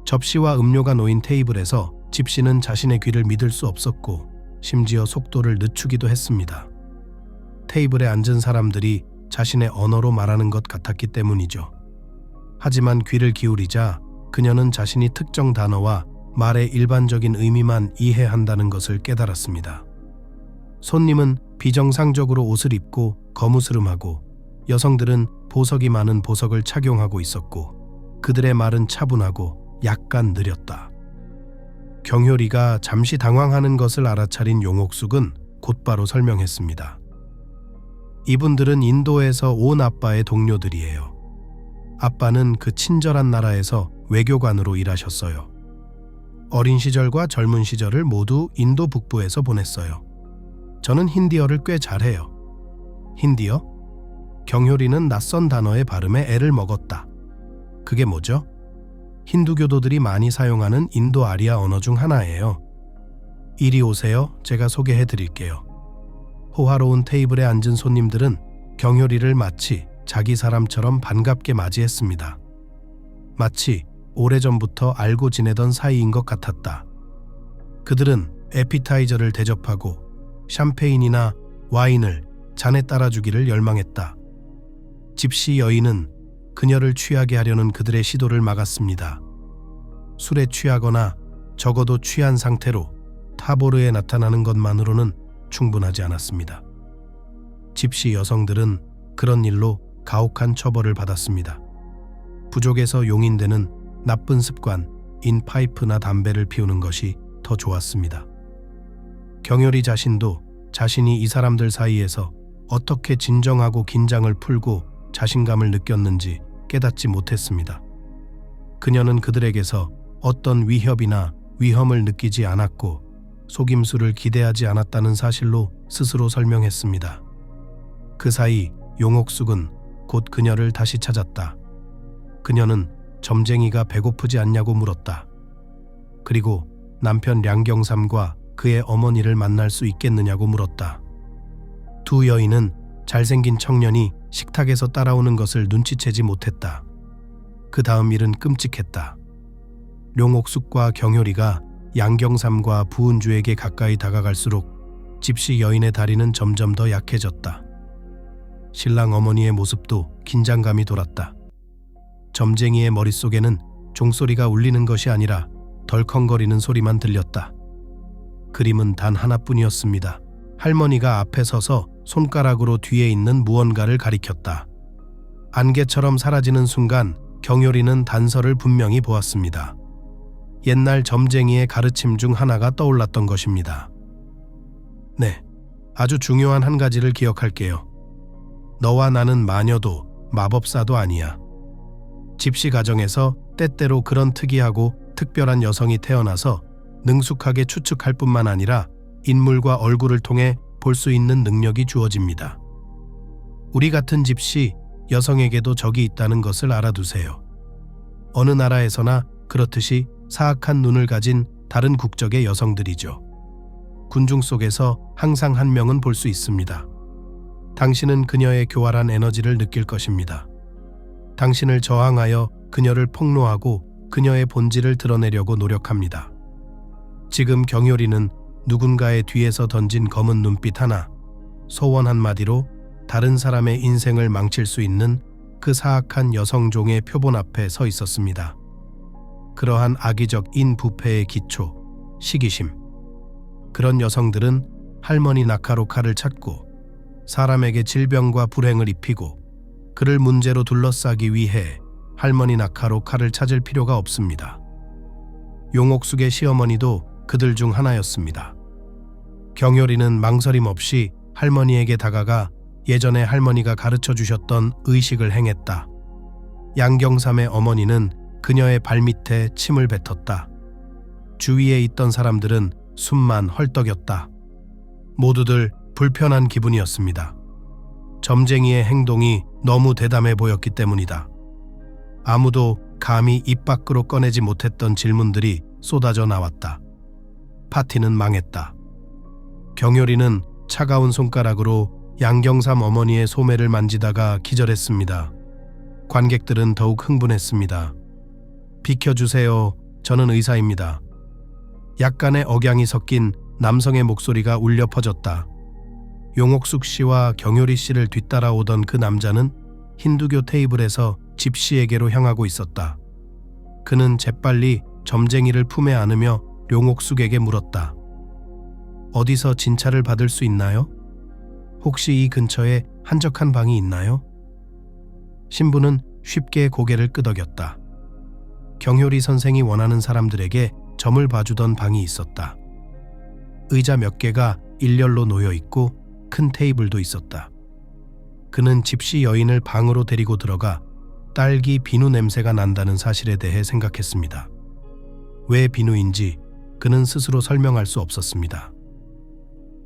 접시와 음료가 놓인 테이블에서 집시는 자신의 귀를 믿을 수 없었고 심지어 속도를 늦추기도 했습니다. 테이블에 앉은 사람들이 자신의 언어로 말하는 것 같았기 때문이죠. 하지만 귀를 기울이자 그녀는 자신이 특정 단어와 말의 일반적인 의미만 이해한다는 것을 깨달았습니다. 손님은 비정상적으로 옷을 입고 거무스름하고 여성들은 보석이 많은 보석을 착용하고 있었고 그들의 말은 차분하고 약간 느렸다. 경효리가 잠시 당황하는 것을 알아차린 용옥숙은 곧바로 설명했습니다. 이분들은 인도에서 온 아빠의 동료들이에요. 아빠는 그 친절한 나라에서 외교관으로 일하셨어요. 어린 시절과 젊은 시절을 모두 인도 북부에서 보냈어요. 저는 힌디어를 꽤 잘해요. 힌디어? 경효리는 낯선 단어의 발음에 애를 먹었다. 그게 뭐죠? 힌두교도들이 많이 사용하는 인도 아리아 언어 중 하나예요. 이리 오세요. 제가 소개해 드릴게요. 호화로운 테이블에 앉은 손님들은 경효리를 마치 자기 사람처럼 반갑게 맞이했습니다. 마치 오래전부터 알고 지내던 사이인 것 같았다. 그들은 에피타이저를 대접하고 샴페인이나 와인을 잔에 따라주기를 열망했다. 집시 여인은 그녀를 취하게 하려는 그들의 시도를 막았습니다. 술에 취하거나 적어도 취한 상태로 타보르에 나타나는 것만으로는 충분하지 않았습니다. 집시 여성들은 그런 일로 가혹한 처벌을 받았습니다. 부족에서 용인되는 나쁜 습관인 파이프나 담배를 피우는 것이 더 좋았습니다. 경효리 자신도 자신이 이 사람들 사이에서 어떻게 진정하고 긴장을 풀고 자신감을 느꼈는지 깨닫지 못했습니다. 그녀는 그들에게서 어떤 위협이나 위험을 느끼지 않았고 속임수를 기대하지 않았다는 사실로 스스로 설명했습니다. 그 사이 용옥숙은 곧 그녀를 다시 찾았다. 그녀는 점쟁이가 배고프지 않냐고 물었다. 그리고 남편 량경삼과 그의 어머니를 만날 수 있겠느냐고 물었다. 두 여인은 잘생긴 청년이 식탁에서 따라오는 것을 눈치채지 못했다. 그 다음 일은 끔찍했다. 룡옥숙과 경효리가 양경삼과 부은주에게 가까이 다가갈수록 집시 여인의 다리는 점점 더 약해졌다. 신랑 어머니의 모습도 긴장감이 돌았다. 점쟁이의 머릿속에는 종소리가 울리는 것이 아니라 덜컹거리는 소리만 들렸다. 그림은 단 하나뿐이었습니다. 할머니가 앞에 서서 손가락으로 뒤에 있는 무언가를 가리켰다. 안개처럼 사라지는 순간 경효리는 단서를 분명히 보았습니다. 옛날 점쟁이의 가르침 중 하나가 떠올랐던 것입니다. 네, 아주 중요한 한 가지를 기억할게요. 너와 나는 마녀도 마법사도 아니야. 집시 가정에서 때때로 그런 특이하고 특별한 여성이 태어나서 능숙하게 추측할 뿐만 아니라 인물과 얼굴을 통해 볼 수 있는 능력이 주어집니다. 우리 같은 집시 여성에게도 적이 있다는 것을 알아두세요. 어느 나라에서나 그렇듯이 사악한 눈을 가진 다른 국적의 여성들이죠. 군중 속에서 항상 한 명은 볼 수 있습니다. 당신은 그녀의 교활한 에너지를 느낄 것입니다. 당신을 저항하여 그녀를 폭로하고 그녀의 본질을 드러내려고 노력합니다. 지금 경효리는 누군가의 뒤에서 던진 검은 눈빛 하나, 소원 한마디로 다른 사람의 인생을 망칠 수 있는 그 사악한 여성종의 표본 앞에 서 있었습니다. 그러한 악의적 인부패의 기초, 시기심. 그런 여성들은 할머니 나카로카를 찾고 사람에게 질병과 불행을 입히고 그를 문제로 둘러싸기 위해 할머니 나카로카를 찾을 필요가 없습니다. 용옥숙의 시어머니도 그들 중 하나였습니다. 경효리는 망설임 없이 할머니에게 다가가 예전에 할머니가 가르쳐 주셨던 의식을 행했다. 양경삼의 어머니는 그녀의 발밑에 침을 뱉었다. 주위에 있던 사람들은 숨만 헐떡였다. 모두들 불편한 기분이었습니다. 점쟁이의 행동이 너무 대담해 보였기 때문이다. 아무도 감히 입 밖으로 꺼내지 못했던 질문들이 쏟아져 나왔다. 파티는 망했다. 경효리는 차가운 손가락으로 양경삼 어머니의 소매를 만지다가 기절했습니다. 관객들은 더욱 흥분했습니다. 비켜주세요. 저는 의사입니다. 약간의 억양이 섞인 남성의 목소리가 울려 퍼졌다. 용옥숙 씨와 경효리 씨를 뒤따라오던 그 남자는 힌두교 테이블에서 집시에게로 향하고 있었다. 그는 재빨리 점쟁이를 품에 안으며 용옥숙에게 물었다. 어디서 진찰을 받을 수 있나요? 혹시 이 근처에 한적한 방이 있나요? 신부는 쉽게 고개를 끄덕였다. 경효리 선생이 원하는 사람들에게 점을 봐주던 방이 있었다. 의자 몇 개가 일렬로 놓여 있고 큰 테이블도 있었다. 그는 집시 여인을 방으로 데리고 들어가 딸기 비누 냄새가 난다는 사실에 대해 생각했습니다. 왜 비누인지 그는 스스로 설명할 수 없었습니다.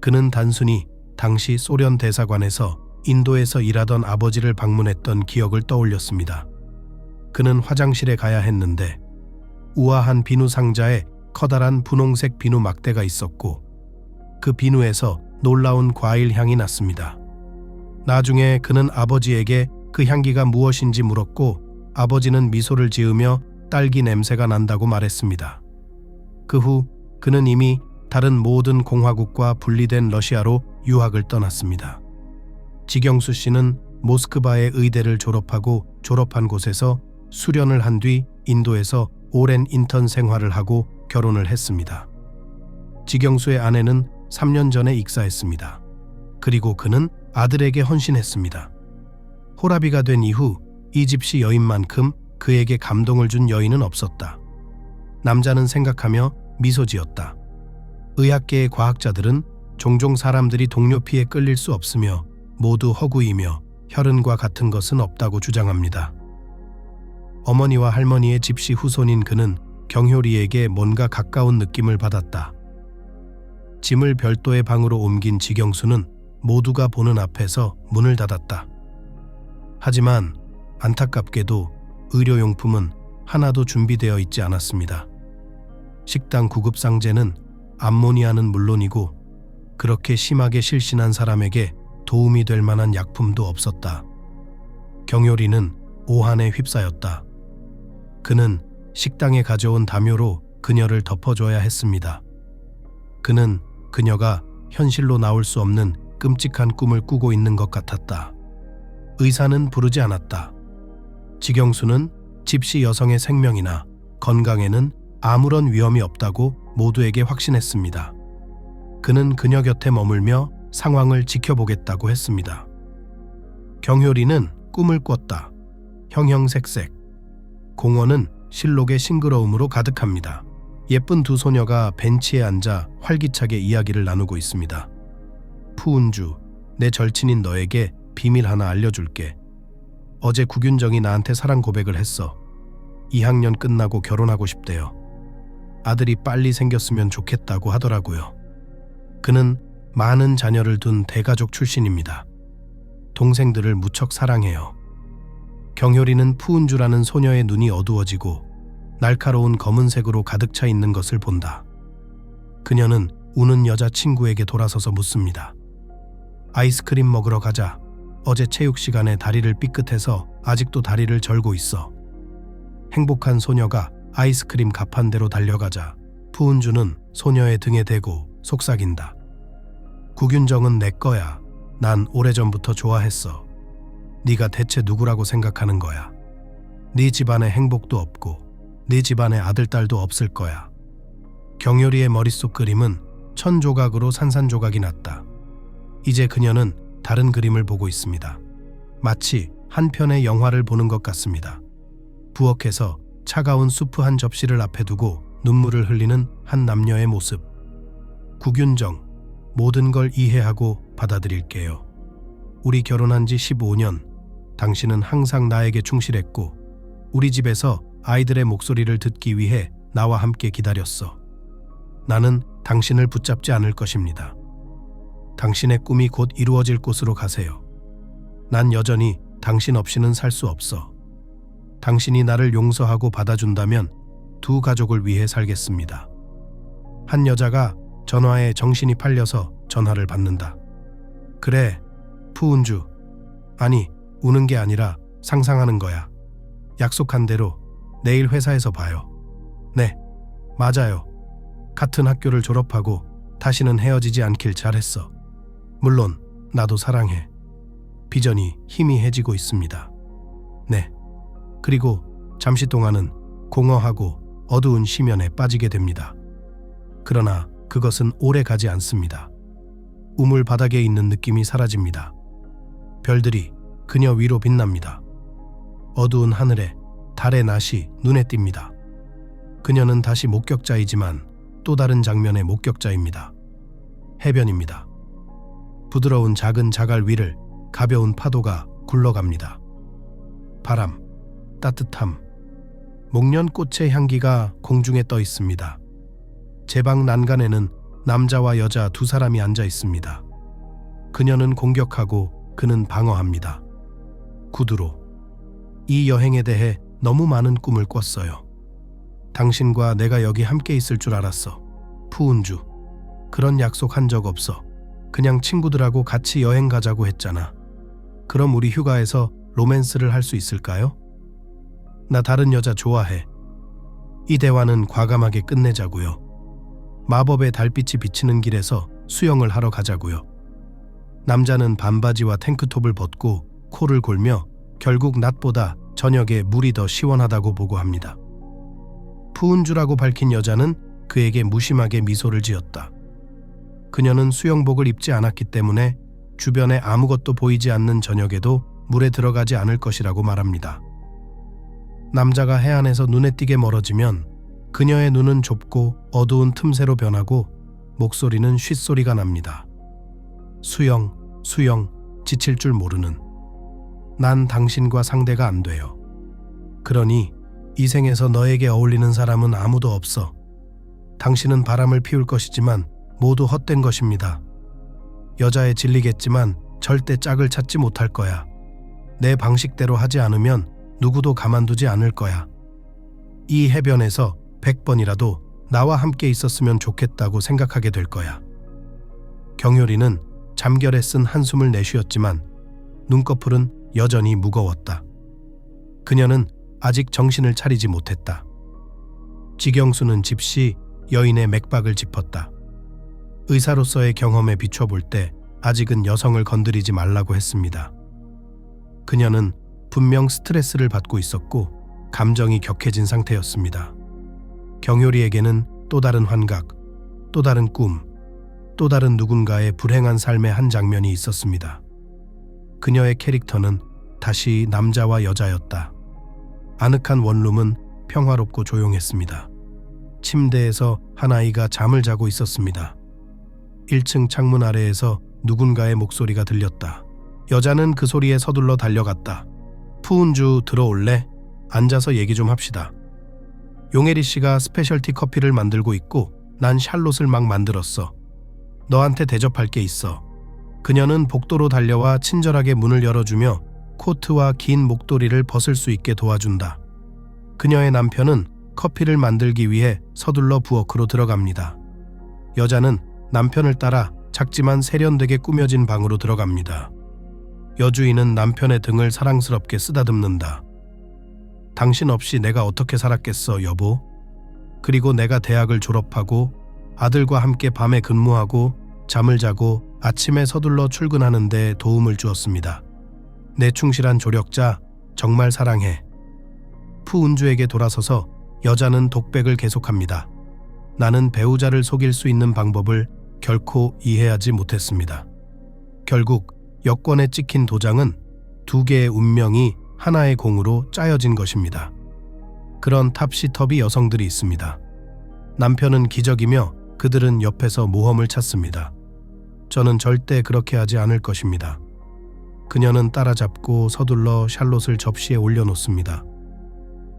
그는 단순히 당시 소련 대사관에서 인도에서 일하던 아버지를 방문했던 기억을 떠올렸습니다. 그는 화장실에 가야 했는데 우아한 비누 상자에 커다란 분홍색 비누 막대가 있었고 그 비누에서 놀라운 과일 향이 났습니다. 나중에 그는 아버지에게 그 향기가 무엇인지 물었고 아버지는 미소를 지으며 딸기 냄새가 난다고 말했습니다. 그 후 그는 이미 다른 모든 공화국과 분리된 러시아로 유학을 떠났습니다. 지경수 씨는 모스크바의 의대를 졸업하고 졸업한 곳에서 수련을 한 뒤 인도에서 오랜 인턴 생활을 하고 결혼을 했습니다. 지경수의 아내는 3년 전에 익사했습니다. 그리고 그는 아들에게 헌신했습니다. 호라비가 된 이후 이 집시 여인만큼 그에게 감동을 준 여인은 없었다. 남자는 생각하며 미소 지었다. 의학계의 과학자들은 종종 사람들이 동료피에 끌릴 수 없으며 모두 허구이며 혈흔과 같은 것은 없다고 주장합니다. 어머니와 할머니의 집시 후손인 그는 경효리에게 뭔가 가까운 느낌을 받았다. 짐을 별도의 방으로 옮긴 지경수는 모두가 보는 앞에서 문을 닫았다. 하지만 안타깝게도 의료용품은 하나도 준비되어 있지 않았습니다. 식당 구급상자는 암모니아는 물론이고 그렇게 심하게 실신한 사람에게 도움이 될 만한 약품도 없었다. 경효리는 오한에 휩싸였다. 그는 식당에 가져온 담요로 그녀를 덮어줘야 했습니다. 그는 그녀가 현실로 나올 수 없는 끔찍한 꿈을 꾸고 있는 것 같았다. 의사는 부르지 않았다. 지경수는 집시 여성의 생명이나 건강에는 아무런 위험이 없다고 모두에게 확신했습니다. 그는 그녀 곁에 머물며 상황을 지켜보겠다고 했습니다. 경효리는 꿈을 꿨다. 형형색색. 공원은 실록의 싱그러움으로 가득합니다. 예쁜 두 소녀가 벤치에 앉아 활기차게 이야기를 나누고 있습니다. 푸은주, 내 절친인 너에게 비밀 하나 알려줄게. 어제 구균정이 나한테 사랑 고백을 했어. 2학년 끝나고 결혼하고 싶대요. 아들이 빨리 생겼으면 좋겠다고 하더라고요. 그는 많은 자녀를 둔 대가족 출신입니다. 동생들을 무척 사랑해요. 경효리는 푸은주라는 소녀의 눈이 어두워지고 날카로운 검은색으로 가득 차 있는 것을 본다. 그녀는 우는 여자친구에게 돌아서서 묻습니다. 아이스크림 먹으러 가자. 어제 체육 시간에 다리를 삐끗해서 아직도 다리를 절고 있어. 행복한 소녀가 아이스크림 가판대로 달려가자 푸은주는 소녀의 등에 대고 속삭인다. 구균정은 내 거야. 난 오래전부터 좋아했어. 네가 대체 누구라고 생각하는 거야. 네 집안에 행복도 없고 네 집안에 아들딸도 없을 거야. 경효리의 머릿속 그림은 천조각으로 산산조각이 났다. 이제 그녀는 다른 그림을 보고 있습니다. 마치 한 편의 영화를 보는 것 같습니다. 부엌에서 차가운 수프 한 접시를 앞에 두고 눈물을 흘리는 한 남녀의 모습. 구균정, 모든 걸 이해하고 받아들일게요. 우리 결혼한 지 15년. 당신은 항상 나에게 충실했고 우리 집에서 아이들의 목소리를 듣기 위해 나와 함께 기다렸어. 나는 당신을 붙잡지 않을 것입니다. 당신의 꿈이 곧 이루어질 곳으로 가세요. 난 여전히 당신 없이는 살 수 없어. 당신이 나를 용서하고 받아준다면 두 가족을 위해 살겠습니다. 한 여자가 전화에 정신이 팔려서 전화를 받는다. 그래, 푸은주. 아니, 우는 게 아니라 상상하는 거야. 약속한 대로 내일 회사에서 봐요. 네, 맞아요. 같은 학교를 졸업하고 다시는 헤어지지 않길 잘했어. 물론 나도 사랑해. 비전이 희미해지고 있습니다. 네. 그리고 잠시 동안은 공허하고 어두운 심연에 빠지게 됩니다. 그러나 그것은 오래 가지 않습니다. 우물 바닥에 있는 느낌이 사라집니다. 별들이 그녀 위로 빛납니다. 어두운 하늘에 달의 낯이 눈에 띕니다. 그녀는 다시 목격자이지만 또 다른 장면의 목격자입니다. 해변입니다. 부드러운 작은 자갈 위를 가벼운 파도가 굴러갑니다. 바람, 따뜻함, 목련꽃의 향기가 공중에 떠 있습니다. 제 방 난간에는 남자와 여자 두 사람이 앉아 있습니다. 그녀는 공격하고 그는 방어합니다. 구두로. 이 여행에 대해 너무 많은 꿈을 꿨어요. 당신과 내가 여기 함께 있을 줄 알았어. 푸은주. 그런 약속 한 적 없어. 그냥 친구들하고 같이 여행 가자고 했잖아. 그럼 우리 휴가에서 로맨스를 할 수 있을까요? 나 다른 여자 좋아해. 이 대화는 과감하게 끝내자고요. 마법의 달빛이 비치는 길에서 수영을 하러 가자고요. 남자는 반바지와 탱크톱을 벗고 코를 골며 결국 낮보다 저녁에 물이 더 시원하다고 보고합니다. 푸은주라고 밝힌 여자는 그에게 무심하게 미소를 지었다. 그녀는 수영복을 입지 않았기 때문에 주변에 아무것도 보이지 않는 저녁에도 물에 들어가지 않을 것이라고 말합니다. 남자가 해안에서 눈에 띄게 멀어지면 그녀의 눈은 좁고 어두운 틈새로 변하고 목소리는 쉿소리가 납니다. 수영, 수영, 지칠 줄 모르는. 난 당신과 상대가 안 돼요. 그러니 이 생에서 너에게 어울리는 사람은 아무도 없어. 당신은 바람을 피울 것이지만 모두 헛된 것입니다. 여자에 질리겠지만 절대 짝을 찾지 못할 거야. 내 방식대로 하지 않으면 누구도 가만두지 않을 거야. 이 해변에서 100번이라도 나와 함께 있었으면 좋겠다고 생각하게 될 거야. 경효리는 잠결에 쓴 한숨을 내쉬었지만 눈꺼풀은 여전히 무거웠다. 그녀는 아직 정신을 차리지 못했다. 지경수는 집시 여인의 맥박을 짚었다. 의사로서의 경험에 비춰볼 때 아직은 여성을 건드리지 말라고 했습니다. 그녀는 분명 스트레스를 받고 있었고 감정이 격해진 상태였습니다. 경효리에게는 또 다른 환각, 또 다른 꿈, 또 다른 누군가의 불행한 삶의 한 장면이 있었습니다. 그녀의 캐릭터는 다시 남자와 여자였다. 아늑한 원룸은 평화롭고 조용했습니다. 침대에서 한 아이가 잠을 자고 있었습니다. 1층 창문 아래에서 누군가의 목소리가 들렸다. 여자는 그 소리에 서둘러 달려갔다. 푸은주 들어올래? 앉아서 얘기 좀 합시다. 용혜리 씨가 스페셜티 커피를 만들고 있고 난 샬롯을 막 만들었어. 너한테 대접할 게 있어. 그녀는 복도로 달려와 친절하게 문을 열어주며 코트와 긴 목도리를 벗을 수 있게 도와준다. 그녀의 남편은 커피를 만들기 위해 서둘러 부엌으로 들어갑니다. 여자는 남편을 따라 작지만 세련되게 꾸며진 방으로 들어갑니다. 여주인은 남편의 등을 사랑스럽게 쓰다듬는다. 당신 없이 내가 어떻게 살았겠어, 여보? 그리고 내가 대학을 졸업하고 아들과 함께 밤에 근무하고 잠을 자고 아침에 서둘러 출근하는데 도움을 주었습니다. 내 충실한 조력자, 정말 사랑해. 푸은주에게 돌아서서 여자는 독백을 계속합니다. 나는 배우자를 속일 수 있는 방법을 결코 이해하지 못했습니다. 결국 여권에 찍힌 도장은 두 개의 운명이 하나의 공으로 짜여진 것입니다. 그런 탑시터비 여성들이 있습니다. 남편은 기적이며 그들은 옆에서 모험을 찾습니다. 저는 절대 그렇게 하지 않을 것입니다. 그녀는 따라잡고 서둘러 샬롯을 접시에 올려놓습니다.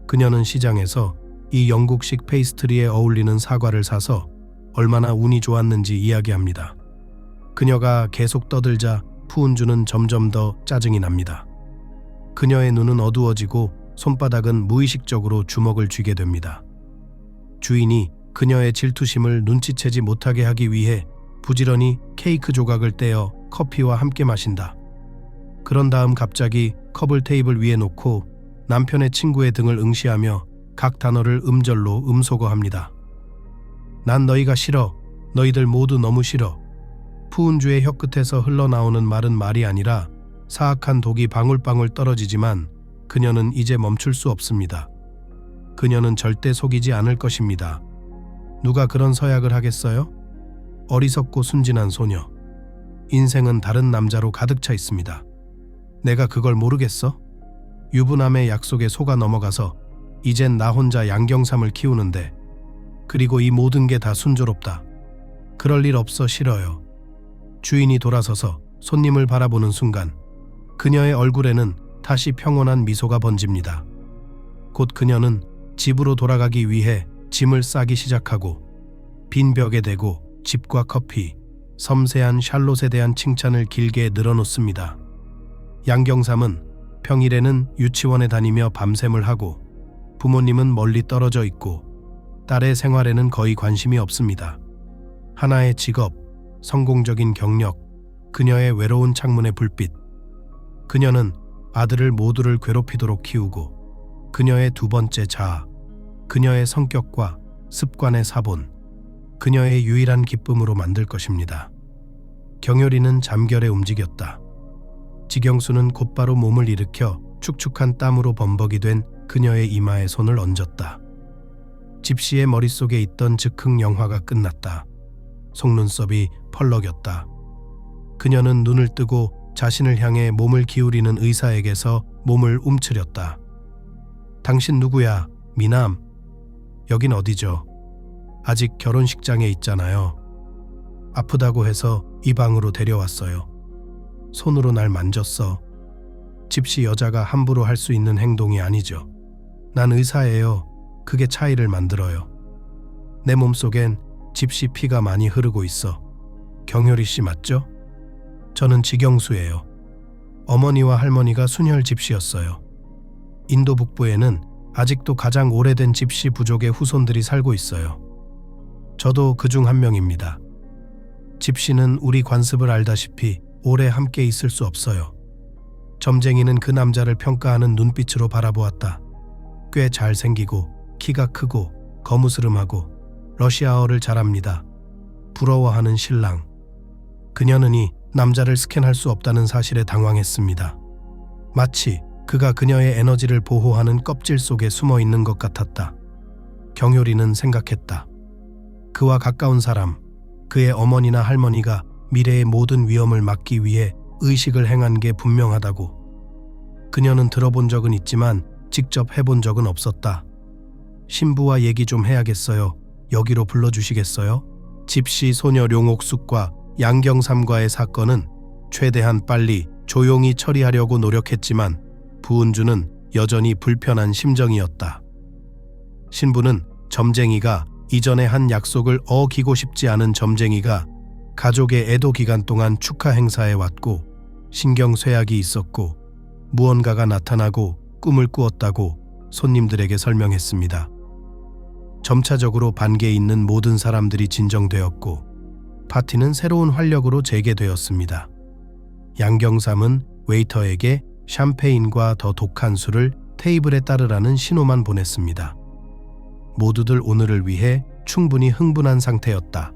그녀는 시장에서 이 영국식 페이스트리에 어울리는 사과를 사서 얼마나 운이 좋았는지 이야기합니다. 그녀가 계속 떠들자 푸은주는 점점 더 짜증이 납니다. 그녀의 눈은 어두워지고 손바닥은 무의식적으로 주먹을 쥐게 됩니다. 주인이 그녀의 질투심을 눈치채지 못하게 하기 위해 부지런히 케이크 조각을 떼어 커피와 함께 마신다. 그런 다음 갑자기 컵을 테이블 위에 놓고 남편의 친구의 등을 응시하며 각 단어를 음절로 음소거합니다. 난 너희가 싫어. 너희들 모두 너무 싫어. 푸은주의 혀끝에서 흘러나오는 말은 말이 아니라 사악한 독이 방울방울 떨어지지만 그녀는 이제 멈출 수 없습니다. 그녀는 절대 속이지 않을 것입니다. 누가 그런 서약을 하겠어요? 어리석고 순진한 소녀. 인생은 다른 남자로 가득 차 있습니다. 내가 그걸 모르겠어? 유부남의 약속에 속아 넘어가서 이젠 나 혼자 양경삼을 키우는데 그리고 이 모든 게 다 순조롭다. 그럴 일 없어 싫어요. 주인이 돌아서서 손님을 바라보는 순간 그녀의 얼굴에는 다시 평온한 미소가 번집니다. 곧 그녀는 집으로 돌아가기 위해 짐을 싸기 시작하고 빈 벽에 대고 집과 커피, 섬세한 샬롯에 대한 칭찬을 길게 늘어놓습니다. 양경삼은 평일에는 유치원에 다니며 밤샘을 하고 부모님은 멀리 떨어져 있고 딸의 생활에는 거의 관심이 없습니다. 하나의 직업, 성공적인 경력, 그녀의 외로운 창문의 불빛. 그녀는 아들을 모두를 괴롭히도록 키우고 그녀의 두 번째 자아, 그녀의 성격과 습관의 사본, 그녀의 유일한 기쁨으로 만들 것입니다. 경효리는 잠결에 움직였다. 지경수는 곧바로 몸을 일으켜 축축한 땀으로 범벅이 된 그녀의 이마에 손을 얹었다. 집시의 머릿속에 있던 즉흥 영화가 끝났다. 속눈썹이 펄럭였다. 그녀는 눈을 뜨고 자신을 향해 몸을 기울이는 의사에게서 몸을 움츠렸다. 당신 누구야, 미남? 여긴 어디죠? 아직 결혼식장에 있잖아요. 아프다고 해서 이 방으로 데려왔어요. 손으로 날 만졌어. 집시 여자가 함부로 할 수 있는 행동이 아니죠. 난 의사예요. 그게 차이를 만들어요. 내 몸속엔 집시 피가 많이 흐르고 있어. 경효리 씨 맞죠? 저는 지경수예요. 어머니와 할머니가 순혈 집시였어요. 인도 북부에는 아직도 가장 오래된 집시 부족의 후손들이 살고 있어요. 저도 그중 한 명입니다. 집시는 우리 관습을 알다시피 오래 함께 있을 수 없어요. 점쟁이는 그 남자를 평가하는 눈빛으로 바라보았다. 꽤 잘생기고 키가 크고 거무스름하고 러시아어를 잘합니다. 부러워하는 신랑. 그녀는 이 남자를 스캔할 수 없다는 사실에 당황했습니다. 마치 그가 그녀의 에너지를 보호하는 껍질 속에 숨어 있는 것 같았다. 경효리는 생각했다. 그와 가까운 사람, 그의 어머니나 할머니가 미래의 모든 위험을 막기 위해 의식을 행한 게 분명하다고. 그녀는 들어본 적은 있지만 직접 해본 적은 없었다. 신부와 얘기 좀 해야겠어요. 여기로 불러주시겠어요? 집시 소녀 룡옥숙과 양경삼과의 사건은 최대한 빨리 조용히 처리하려고 노력했지만 부은주는 여전히 불편한 심정이었다. 신부는 점쟁이가 이전에 한 약속을 어기고 싶지 않은 점쟁이가 가족의 애도 기간 동안 축하 행사에 왔고 신경쇠약이 있었고 무언가가 나타나고 꿈을 꾸었다고 손님들에게 설명했습니다. 점차적으로 반개에 있는 모든 사람들이 진정되었고 파티는 새로운 활력으로 재개되었습니다. 양경삼은 웨이터에게 샴페인과 더 독한 술을 테이블에 따르라는 신호만 보냈습니다. 모두들 오늘을 위해 충분히 흥분한 상태였다.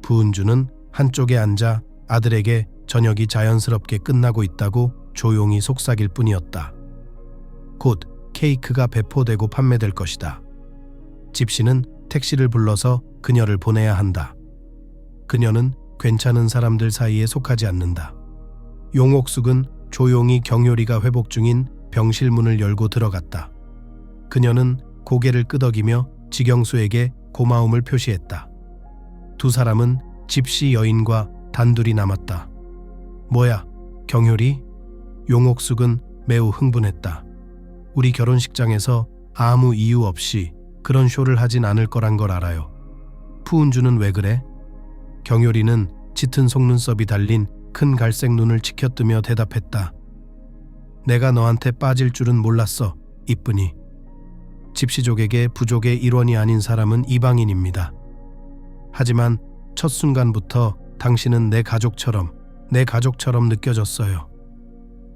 부은주는 한쪽에 앉아 아들에게 저녁이 자연스럽게 끝나고 있다고 조용히 속삭일 뿐이었다. 곧 케이크가 배포되고 판매될 것이다. 집시는 택시를 불러서 그녀를 보내야 한다. 그녀는 괜찮은 사람들 사이에 속하지 않는다. 용옥숙은 조용히 경효리가 회복 중인 병실 문을 열고 들어갔다. 그녀는 고개를 끄덕이며 지경수에게 고마움을 표시했다. 두 사람은 집시 여인과 단둘이 남았다. 뭐야, 경효리? 용옥숙은 매우 흥분했다. 우리 결혼식장에서 아무 이유 없이 그런 쇼를 하진 않을 거란 걸 알아요. 푸은주는 왜 그래? 경효리는 짙은 속눈썹이 달린 큰 갈색 눈을 치켜뜨며 대답했다. 내가 너한테 빠질 줄은 몰랐어, 이쁜이. 집시족에게 부족의 일원이 아닌 사람은 이방인입니다. 하지만 첫 순간부터 당신은 내 가족처럼 느껴졌어요.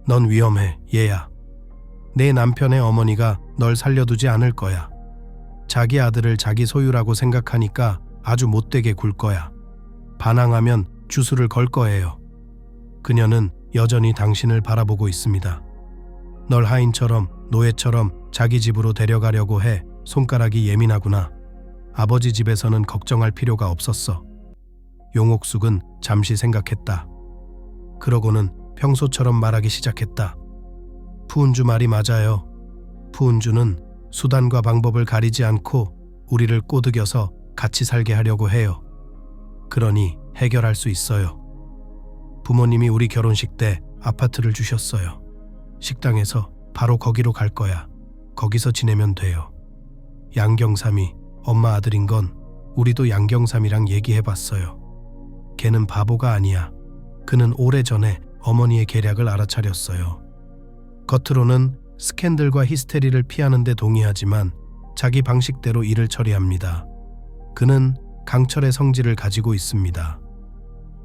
넌 위험해, 얘야. 내 남편의 어머니가 널 살려두지 않을 거야. 자기 아들을 자기 소유라고 생각하니까 아주 못되게 굴 거야. 반항하면 주술을 걸 거예요. 그녀는 여전히 당신을 바라보고 있습니다. 널 하인처럼 노예처럼 자기 집으로 데려가려고 해. 손가락이 예민하구나. 아버지 집에서는 걱정할 필요가 없었어. 용옥숙은 잠시 생각했다. 그러고는 평소처럼 말하기 시작했다. 푸은주 말이 맞아요. 푸은주는 수단과 방법을 가리지 않고 우리를 꼬드겨서 같이 살게 하려고 해요. 그러니 해결할 수 있어요. 부모님이 우리 결혼식 때 아파트를 주셨어요. 식당에서 바로 거기로 갈 거야. 거기서 지내면 돼요. 양경삼이 엄마 아들인 건 우리도 양경삼이랑 얘기해봤어요. 걔는 바보가 아니야. 그는 오래전에 어머니의 계략을 알아차렸어요. 겉으로는 스캔들과 히스테리를 피하는 데 동의하지만 자기 방식대로 일을 처리합니다. 그는 강철의 성질을 가지고 있습니다.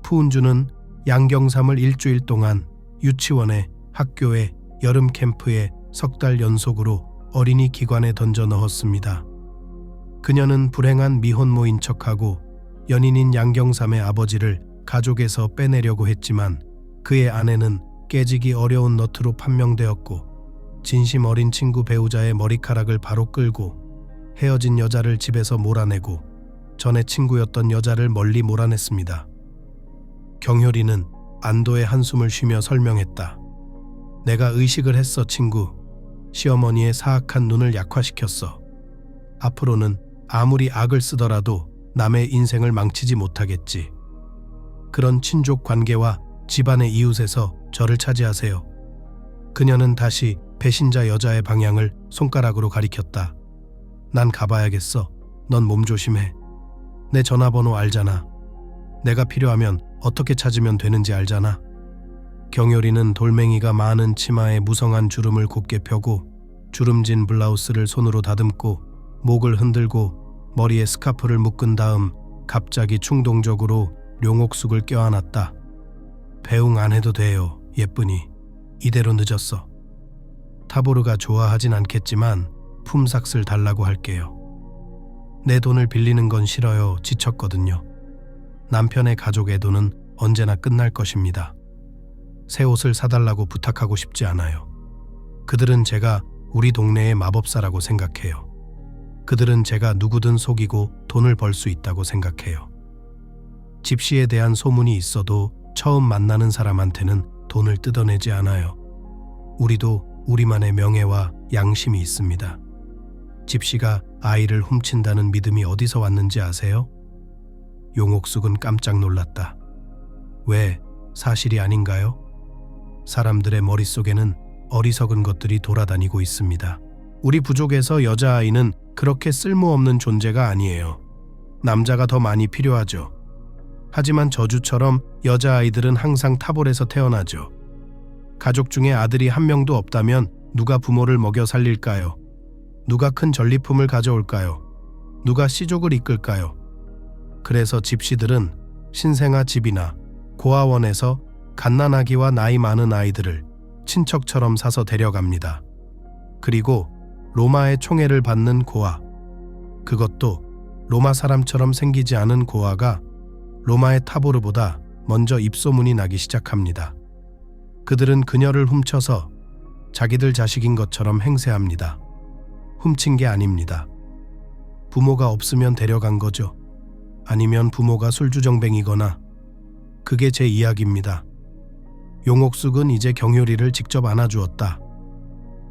푸은주는 양경삼을 일주일 동안 유치원에, 학교에, 여름 캠프에 석 달 연속으로 어린이 기관에 던져 넣었습니다. 그녀는 불행한 미혼모인 척하고 연인인 양경삼의 아버지를 가족에서 빼내려고 했지만 그의 아내는 깨지기 어려운 너트로 판명되었고 진심 어린 친구 배우자의 머리카락을 바로 끌고 헤어진 여자를 집에서 몰아내고 전에 친구였던 여자를 멀리 몰아냈습니다. 경효리는 안도의 한숨을 쉬며 설명했다. 내가 의식을 했어, 친구. 시어머니의 사악한 눈을 약화시켰어. 앞으로는 아무리 악을 쓰더라도 남의 인생을 망치지 못하겠지. 그런 친족 관계와 집안의 이웃에서 저를 차지하세요. 그녀는 다시 배신자 여자의 방향을 손가락으로 가리켰다. 난 가봐야겠어. 넌 몸 조심해. 내 전화번호 알잖아. 내가 필요하면 어떻게 찾으면 되는지 알잖아. 경효리는 돌멩이가 많은 치마에 무성한 주름을 곧게 펴고 주름진 블라우스를 손으로 다듬고 목을 흔들고 머리에 스카프를 묶은 다음 갑자기 충동적으로 룡옥숙을 껴안았다. 배웅 안 해도 돼요, 예쁘니. 이대로 늦었어. 타보르가 좋아하진 않겠지만 품삯을 달라고 할게요. 내 돈을 빌리는 건 싫어요. 지쳤거든요. 남편의 가족의 돈은 언제나 끝날 것입니다. 새 옷을 사달라고 부탁하고 싶지 않아요. 그들은 제가 우리 동네의 마법사라고 생각해요. 그들은 제가 누구든 속이고 돈을 벌 수 있다고 생각해요. 집시에 대한 소문이 있어도 처음 만나는 사람한테는 돈을 뜯어내지 않아요. 우리도 우리만의 명예와 양심이 있습니다. 집시가 아이를 훔친다는 믿음이 어디서 왔는지 아세요? 용옥숙은 깜짝 놀랐다. 왜, 사실이 아닌가요? 사람들의 머릿속에는 어리석은 것들이 돌아다니고 있습니다. 우리 부족에서 여자아이는 그렇게 쓸모없는 존재가 아니에요. 남자가 더 많이 필요하죠. 하지만 저주처럼 여자아이들은 항상 타볼에서 태어나죠. 가족 중에 아들이 한 명도 없다면 누가 부모를 먹여 살릴까요? 누가 큰 전리품을 가져올까요? 누가 씨족을 이끌까요? 그래서 집시들은 신생아 집이나 고아원에서 갓난아기와 나이 많은 아이들을 친척처럼 사서 데려갑니다. 그리고 로마의 총애를 받는 고아, 그것도 로마 사람처럼 생기지 않은 고아가 로마의 타보르보다 먼저 입소문이 나기 시작합니다. 그들은 그녀를 훔쳐서 자기들 자식인 것처럼 행세합니다. 훔친 게 아닙니다. 부모가 없으면 데려간 거죠. 아니면 부모가 술주정뱅이거나. 그게 제 이야기입니다. 용옥숙은 이제 경효리를 직접 안아주었다.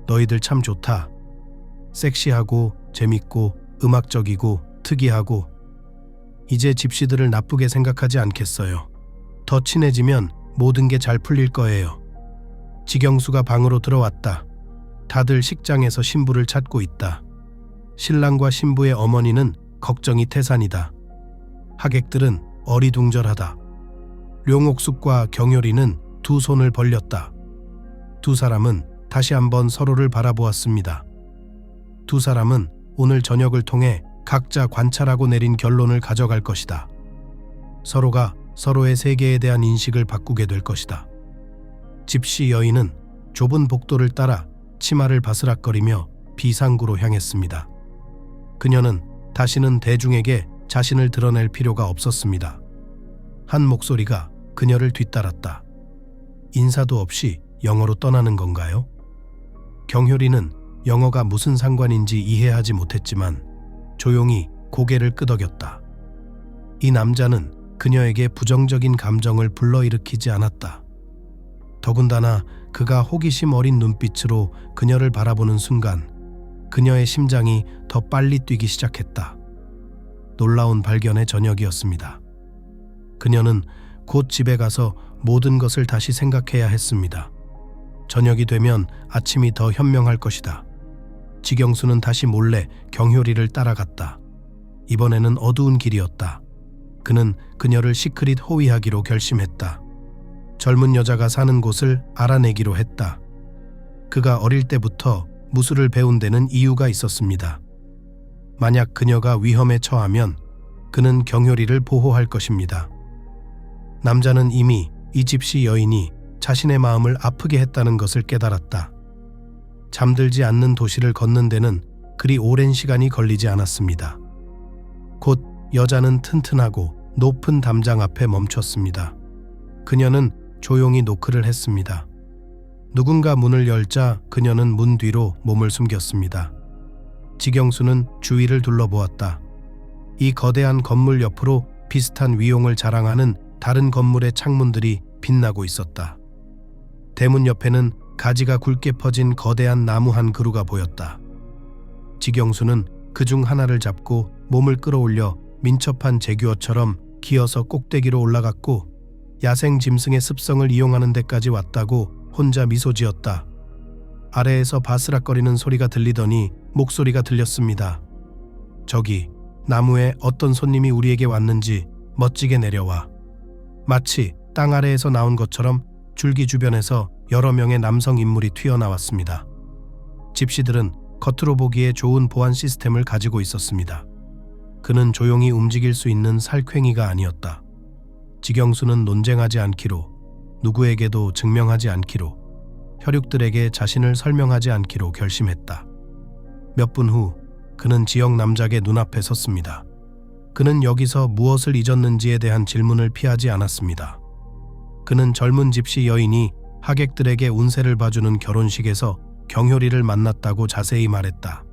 너희들 참 좋다. 섹시하고 재밌고 음악적이고 특이하고. 이제 집시들을 나쁘게 생각하지 않겠어요. 더 친해지면 모든 게 잘 풀릴 거예요. 지경수가 방으로 들어왔다. 다들 식장에서 신부를 찾고 있다. 신랑과 신부의 어머니는 걱정이 태산이다. 하객들은 어리둥절하다. 룡옥숙과 경효리는 두 손을 벌렸다. 두 사람은 다시 한번 서로를 바라보았습니다. 두 사람은 오늘 저녁을 통해 각자 관찰하고 내린 결론을 가져갈 것이다. 서로가 서로의 세계에 대한 인식을 바꾸게 될 것이다. 집시 여인은 좁은 복도를 따라 치마를 바스락거리며 비상구로 향했습니다. 그녀는 다시는 대중에게 자신을 드러낼 필요가 없었습니다. 한 목소리가 그녀를 뒤따랐다. 인사도 없이 영어로 떠나는 건가요? 경효리는 영어가 무슨 상관인지 이해하지 못했지만 조용히 고개를 끄덕였다. 이 남자는 그녀에게 부정적인 감정을 불러일으키지 않았다. 더군다나 그가 호기심 어린 눈빛으로 그녀를 바라보는 순간 그녀의 심장이 더 빨리 뛰기 시작했다. 놀라운 발견의 저녁이었습니다. 그녀는 곧 집에 가서 모든 것을 다시 생각해야 했습니다. 저녁이 되면 아침이 더 현명할 것이다. 지경수는 다시 몰래 경효리를 따라갔다. 이번에는 어두운 길이었다. 그는 그녀를 시크릿 호위하기로 결심했다. 젊은 여자가 사는 곳을 알아내기로 했다. 그가 어릴 때부터 무술을 배운 데는 이유가 있었습니다. 만약 그녀가 위험에 처하면 그는 경효리를 보호할 것입니다. 남자는 이미 이 집시 여인이 자신의 마음을 아프게 했다는 것을 깨달았다. 잠들지 않는 도시를 걷는 데는 그리 오랜 시간이 걸리지 않았습니다. 곧 여자는 튼튼하고 높은 담장 앞에 멈췄습니다. 그녀는 조용히 노크를 했습니다. 누군가 문을 열자 그녀는 문 뒤로 몸을 숨겼습니다. 지경수는 주위를 둘러보았다. 이 거대한 건물 옆으로 비슷한 위용을 자랑하는 다른 건물의 창문들이 빛나고 있었다. 대문 옆에는 가지가 굵게 퍼진 거대한 나무 한 그루가 보였다. 지경수는 그중 하나를 잡고 몸을 끌어올려 민첩한 제규어처럼 기어서 꼭대기로 올라갔고 야생 짐승의 습성을 이용하는 데까지 왔다고 혼자 미소 지었다. 아래에서 바스락거리는 소리가 들리더니 목소리가 들렸습니다. 저기 나무에 어떤 손님이 우리에게 왔는지 멋지게 내려와. 마치 땅 아래에서 나온 것처럼 줄기 주변에서 여러 명의 남성 인물이 튀어나왔습니다. 집시들은 겉으로 보기에 좋은 보안 시스템을 가지고 있었습니다. 그는 조용히 움직일 수 있는 살쾡이가 아니었다. 지경수는 논쟁하지 않기로, 누구에게도 증명하지 않기로, 혈육들에게 자신을 설명하지 않기로 결심했다. 몇 분 후 그는 지역 남작의 눈앞에 섰습니다. 그는 여기서 무엇을 잊었는지에 대한 질문을 피하지 않았습니다. 그는 젊은 집시 여인이 하객들에게 운세를 봐주는 결혼식에서 경효리를 만났다고 자세히 말했다.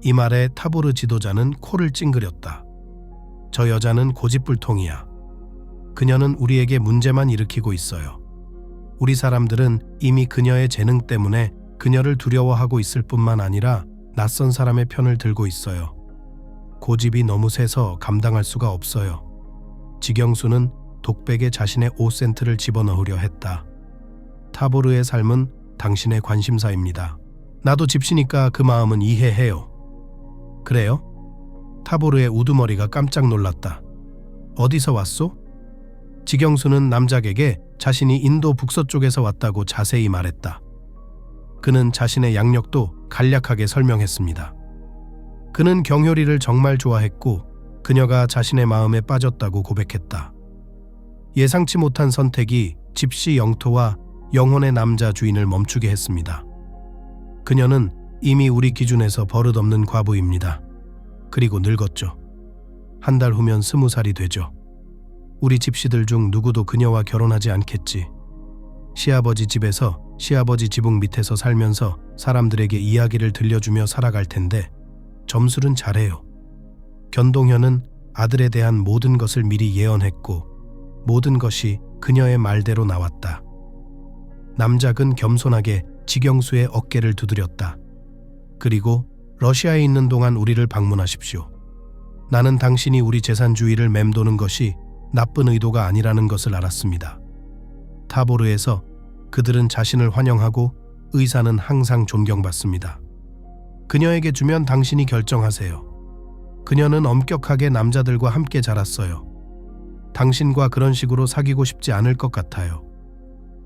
이 말에 타보르 지도자는 코를 찡그렸다. 저 여자는 고집불통이야. 그녀는 우리에게 문제만 일으키고 있어요. 우리 사람들은 이미 그녀의 재능 때문에 그녀를 두려워하고 있을 뿐만 아니라 낯선 사람의 편을 들고 있어요. 고집이 너무 세서 감당할 수가 없어요. 지경수는 독백에 자신의 5센트를 집어넣으려 했다. 타보르의 삶은 당신의 관심사입니다. 나도 집시니까 그 마음은 이해해요. 그래요? 타보르의 우두머리가 깜짝 놀랐다. 어디서 왔소? 지경수는 남작에게 자신이 인도 북서쪽에서 왔다고 자세히 말했다. 그는 자신의 양력도 간략하게 설명했습니다. 그는 경효리를 정말 좋아했고 그녀가 자신의 마음에 빠졌다고 고백했다. 예상치 못한 선택이 집시 영토와 영혼의 남자 주인을 멈추게 했습니다. 그녀는 이미 우리 기준에서 버릇없는 과부입니다. 그리고 늙었죠. 한 달 후면 20살이 되죠. 우리 집시들 중 누구도 그녀와 결혼하지 않겠지. 시아버지 집에서 시아버지 지붕 밑에서 살면서 사람들에게 이야기를 들려주며 살아갈 텐데 점술은 잘해요. 견동현은 아들에 대한 모든 것을 미리 예언했고 모든 것이 그녀의 말대로 나왔다. 남작은 겸손하게 지경수의 어깨를 두드렸다. 그리고 러시아에 있는 동안 우리를 방문하십시오. 나는 당신이 우리 재산주의를 맴도는 것이 나쁜 의도가 아니라는 것을 알았습니다. 타보르에서 그들은 자신을 환영하고 의사는 항상 존경받습니다. 그녀에게 주면 당신이 결정하세요. 그녀는 엄격하게 남자들과 함께 자랐어요. 당신과 그런 식으로 사귀고 싶지 않을 것 같아요.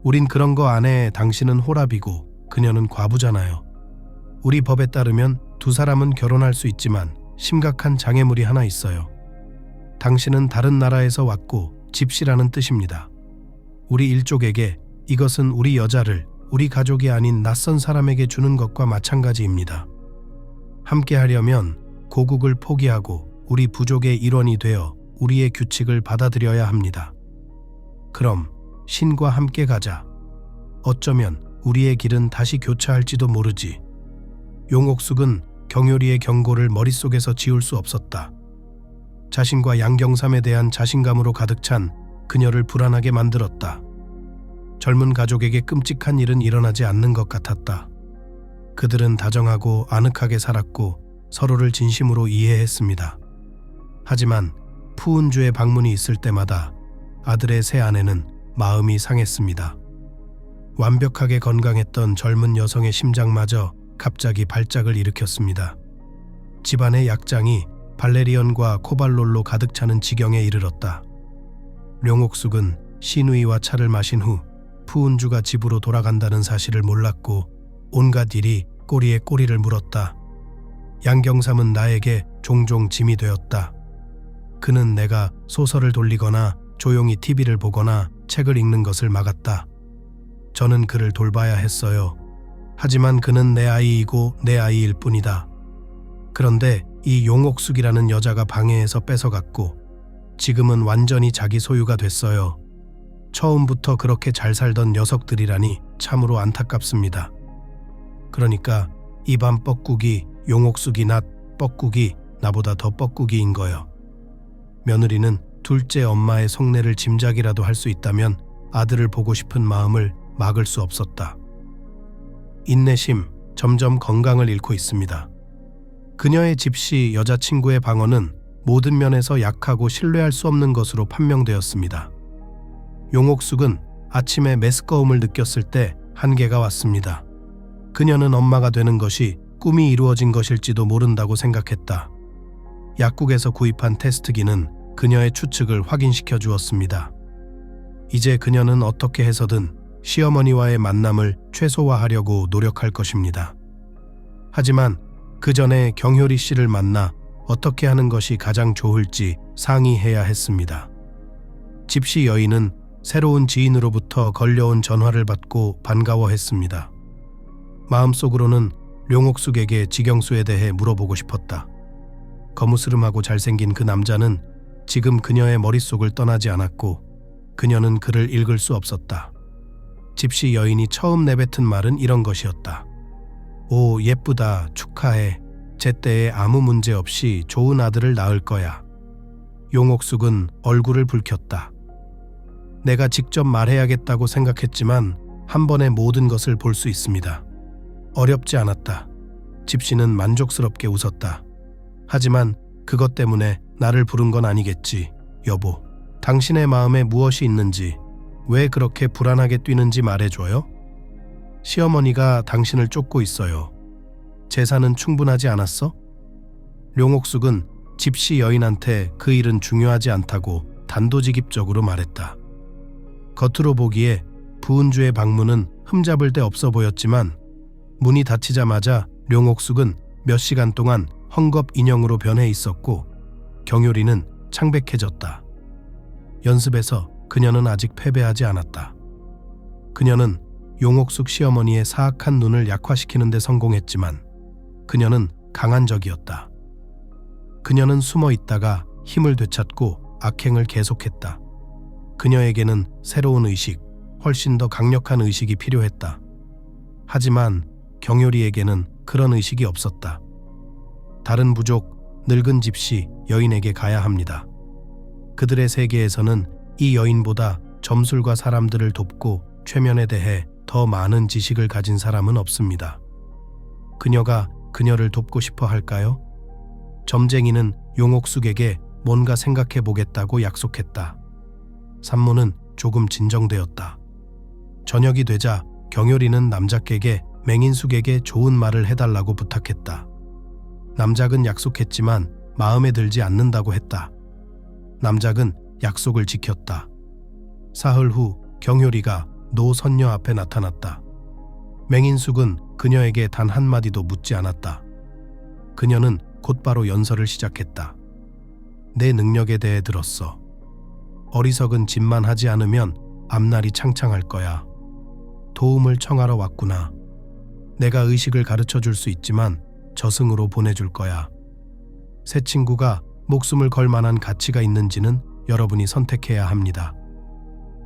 우린 그런 거 안 해. 당신은 호랍이고 그녀는 과부잖아요. 우리 법에 따르면 두 사람은 결혼할 수 있지만 심각한 장애물이 하나 있어요. 당신은 다른 나라에서 왔고 집시라는 뜻입니다. 우리 일족에게 이것은 우리 여자를 우리 가족이 아닌 낯선 사람에게 주는 것과 마찬가지입니다. 함께 하려면 고국을 포기하고 우리 부족의 일원이 되어 우리의 규칙을 받아들여야 합니다. 그럼 신과 함께 가자. 어쩌면 우리의 길은 다시 교차할지도 모르지. 용옥숙은 경효리의 경고를 머릿속에서 지울 수 없었다. 자신과 양경삼에 대한 자신감으로 가득 찬 그녀를 불안하게 만들었다. 젊은 가족에게 끔찍한 일은 일어나지 않는 것 같았다. 그들은 다정하고 아늑하게 살았고 서로를 진심으로 이해했습니다. 하지만 푸운주의 방문이 있을 때마다 아들의 새 아내는 마음이 상했습니다. 완벽하게 건강했던 젊은 여성의 심장마저 갑자기 발작을 일으켰습니다. 집안의 약장이 발레리언과 코발롤로 가득 차는 지경에 이르렀다. 룡옥숙은 시누이와 차를 마신 후 푸운주가 집으로 돌아간다는 사실을 몰랐고 온갖 일이 꼬리에 꼬리를 물었다. 양경삼은 나에게 종종 짐이 되었다. 그는 내가 소설을 돌리거나 조용히 TV를 보거나 책을 읽는 것을 막았다. 저는 그를 돌봐야 했어요. 하지만 그는 내 아이이고 내 아이일 뿐이다. 그런데 이 용옥숙이라는 여자가 방해해서 뺏어갔고 지금은 완전히 자기 소유가 됐어요. 처음부터 그렇게 잘 살던 녀석들이라니 참으로 안타깝습니다. 그러니까 이 밤 뻐꾸기 용옥숙이 낫 뻐꾸기 나보다 더 뻐꾸기인 거요. 며느리는 둘째 엄마의 속내를 짐작이라도 할 수 있다면 아들을 보고 싶은 마음을 막을 수 없었다. 인내심 점점 건강을 잃고 있습니다. 그녀의 집시 여자친구의 방언은 모든 면에서 약하고 신뢰할 수 없는 것으로 판명되었습니다. 용옥숙은 아침에 메스꺼움을 느꼈을 때 한계가 왔습니다. 그녀는 엄마가 되는 것이 꿈이 이루어진 것일지도 모른다고 생각했다. 약국에서 구입한 테스트기는 그녀의 추측을 확인시켜 주었습니다. 이제 그녀는 어떻게 해서든 시어머니와의 만남을 최소화하려고 노력할 것입니다. 하지만 그 전에 경효리 씨를 만나 어떻게 하는 것이 가장 좋을지 상의해야 했습니다. 집시 여인은 새로운 지인으로부터 걸려온 전화를 받고 반가워했습니다. 마음속으로는 룡옥숙에게 지경수에 대해 물어보고 싶었다. 거무스름하고 잘생긴 그 남자는 지금 그녀의 머릿속을 떠나지 않았고 그녀는 그를 읽을 수 없었다. 집시 여인이 처음 내뱉은 말은 이런 것이었다. 오, 예쁘다. 축하해. 제때에 아무 문제 없이 좋은 아들을 낳을 거야. 용옥숙은 얼굴을 붉혔다. 내가 직접 말해야겠다고 생각했지만 한 번에 모든 것을 볼 수 있습니다. 어렵지 않았다. 집시는 만족스럽게 웃었다. 하지만 그것 때문에 나를 부른 건 아니겠지. 여보, 당신의 마음에 무엇이 있는지, 왜 그렇게 불안하게 뛰는지 말해줘요? 시어머니가 당신을 쫓고 있어요. 재산은 충분하지 않았어? 룡옥숙은 집시 여인한테 그 일은 중요하지 않다고 단도직입적으로 말했다. 겉으로 보기에 부은주의 방문은 흠잡을 데 없어 보였지만 문이 닫히자마자 룡옥숙은 몇 시간 동안 헝겊 인형으로 변해 있었고 경효리는 창백해졌다. 연습에서 그녀는 아직 패배하지 않았다. 그녀는 용옥숙 시어머니의 사악한 눈을 약화시키는 데 성공했지만 그녀는 강한 적이었다. 그녀는 숨어 있다가 힘을 되찾고 악행을 계속했다. 그녀에게는 새로운 의식, 훨씬 더 강력한 의식이 필요했다. 하지만 경효리에게는 그런 의식이 없었다. 다른 부족, 늙은 집시, 여인에게 가야 합니다. 그들의 세계에서는 이 여인보다 점술과 사람들을 돕고 최면에 대해 더 많은 지식을 가진 사람은 없습니다. 그녀가 그녀를 돕고 싶어 할까요? 점쟁이는 용옥숙에게 뭔가 생각해 보겠다고 약속했다. 산모는 조금 진정되었다. 저녁이 되자 경효리는 남작에게 맹인숙에게 좋은 말을 해달라고 부탁했다. 남작은 약속했지만 마음에 들지 않는다고 했다. 남작은 약속을 지켰다. 사흘 후 경효리가 노 선녀 앞에 나타났다. 맹인숙은 그녀에게 단 한마디도 묻지 않았다. 그녀는 곧바로 연설을 시작했다. 내 능력에 대해 들었어. 어리석은 짓만 하지 않으면 앞날이 창창할 거야. 도움을 청하러 왔구나. 내가 의식을 가르쳐 줄 수 있지만 저승으로 보내줄 거야. 새 친구가 목숨을 걸 만한 가치가 있는지는 여러분이 선택해야 합니다.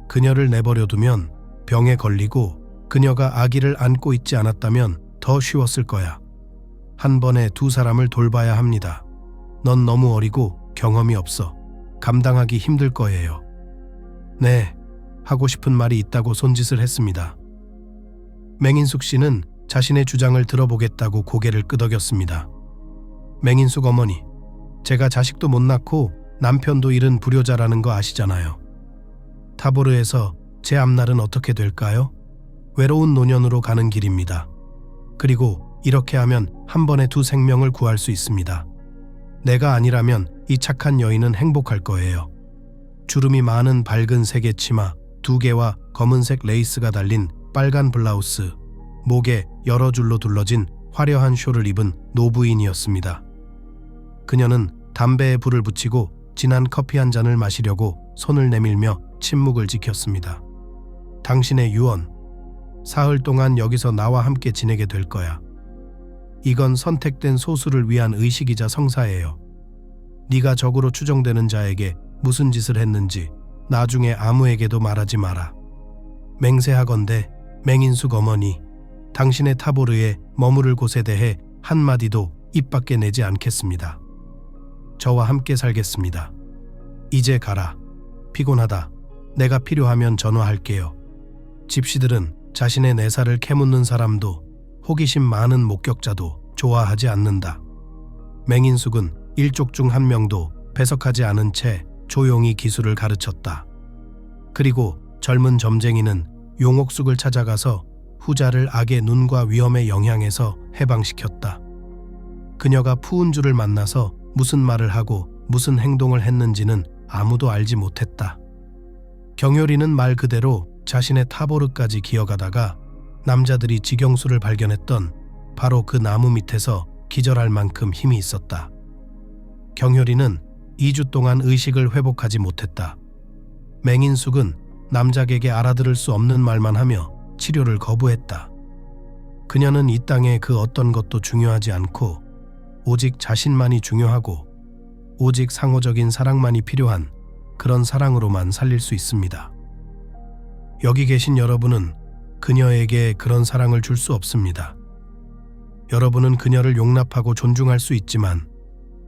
그녀를 내버려두면 병에 걸리고 그녀가 아기를 안고 있지 않았다면 더 쉬웠을 거야. 한 번에 두 사람을 돌봐야 합니다. 넌 너무 어리고 경험이 없어. 감당하기 힘들 거예요. 네, 하고 싶은 말이 있다고 손짓을 했습니다. 맹인숙 씨는 자신의 주장을 들어보겠다고 고개를 끄덕였습니다. 맹인숙 어머니, 제가 자식도 못 낳고 남편도 잃은 불효자라는 거 아시잖아요. 타보르에서 제 앞날은 어떻게 될까요? 외로운 노년으로 가는 길입니다. 그리고 이렇게 하면 한 번에 두 생명을 구할 수 있습니다. 내가 아니라면 이 착한 여인은 행복할 거예요. 주름이 많은 밝은 색의 치마, 2개와 검은색 레이스가 달린 빨간 블라우스, 목에 여러 줄로 둘러진 화려한 쇼를 입은 노부인이었습니다. 그녀는 담배에 불을 붙이고 진한 커피 한 잔을 마시려고 손을 내밀며 침묵을 지켰습니다. 당신의 유언, 사흘 동안 여기서 나와 함께 지내게 될 거야. 이건 선택된 소수를 위한 의식이자 성사예요. 네가 적으로 추정되는 자에게 무슨 짓을 했는지 나중에 아무에게도 말하지 마라. 맹세하건대 맹인숙 어머니, 당신의 타보르에 머무를 곳에 대해 한마디도 입 밖에 내지 않겠습니다. 저와 함께 살겠습니다. 이제 가라. 피곤하다. 내가 필요하면 전화할게요. 집시들은 자신의 내사를 캐묻는 사람도 호기심 많은 목격자도 좋아하지 않는다. 맹인숙은 일족 중 한 명도 배석하지 않은 채 조용히 기술을 가르쳤다. 그리고 젊은 점쟁이는 용옥숙을 찾아가서 후자를 악의 눈과 위험의 영향에서 해방시켰다. 그녀가 푸운주를 만나서 무슨 말을 하고 무슨 행동을 했는지는 아무도 알지 못했다. 경효리는 말 그대로 자신의 타보르까지 기어가다가 남자들이 지경수를 발견했던 바로 그 나무 밑에서 기절할 만큼 힘이 있었다. 경효리는 2주 동안 의식을 회복하지 못했다. 맹인숙은 남작에게 알아들을 수 없는 말만 하며 치료를 거부했다. 그녀는 이 땅의 그 어떤 것도 중요하지 않고 오직 자신만이 중요하고 오직 상호적인 사랑만이 필요한 그런 사랑으로만 살릴 수 있습니다. 여기 계신 여러분은 그녀에게 그런 사랑을 줄 수 없습니다. 여러분은 그녀를 용납하고 존중할 수 있지만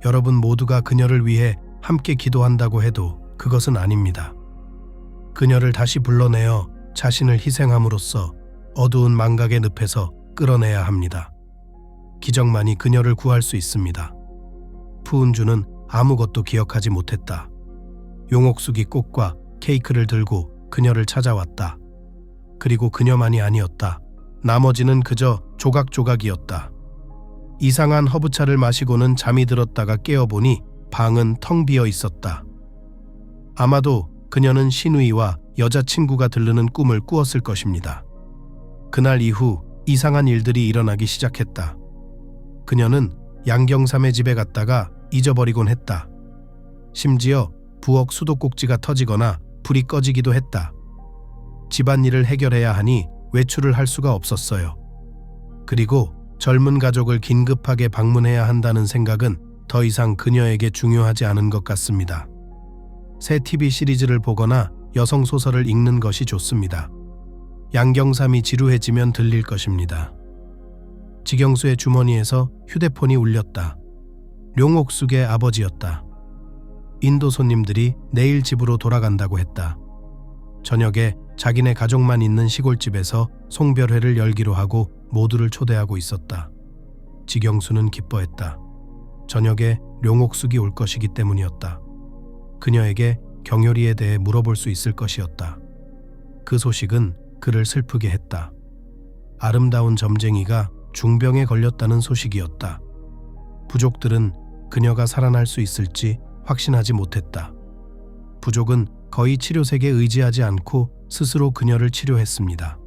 여러분 모두가 그녀를 위해 함께 기도한다고 해도 그것은 아닙니다. 그녀를 다시 불러내어 자신을 희생함으로써 어두운 망각의 늪에서 끌어내야 합니다. 기적만이 그녀를 구할 수 있습니다. 푸은주는 아무것도 기억하지 못했다. 용옥숙이 꽃과 케이크를 들고 그녀를 찾아왔다. 그리고 그녀만이 아니었다. 나머지는 그저 조각조각이었다. 이상한 허브차를 마시고는 잠이 들었다가 깨어보니 방은 텅 비어 있었다. 아마도 그녀는 신우이와 여자친구가 들르는 꿈을 꾸었을 것입니다. 그날 이후 이상한 일들이 일어나기 시작했다. 그녀는 양경삼의 집에 갔다가 잊어버리곤 했다. 심지어 부엌 수도꼭지가 터지거나 불이 꺼지기도 했다. 집안일을 해결해야 하니 외출을 할 수가 없었어요. 그리고 젊은 가족을 긴급하게 방문해야 한다는 생각은 더 이상 그녀에게 중요하지 않은 것 같습니다. 새 TV 시리즈를 보거나 여성 소설을 읽는 것이 좋습니다. 양경삼이 지루해지면 들릴 것입니다. 지경수의 주머니에서 휴대폰이 울렸다. 룡옥숙의 아버지였다. 인도 손님들이 내일 집으로 돌아간다고 했다. 저녁에 자기네 가족만 있는 시골집에서 송별회를 열기로 하고 모두를 초대하고 있었다. 지경수는 기뻐했다. 저녁에 룡옥숙이 올 것이기 때문이었다. 그녀에게 경효리에 대해 물어볼 수 있을 것이었다. 그 소식은 그를 슬프게 했다. 아름다운 점쟁이가 중병에 걸렸다는 소식이었다. 부족들은 그녀가 살아날 수 있을지 확신하지 못했다. 부족은 거의 치료색에 의지하지 않고 스스로 그녀를 치료했습니다.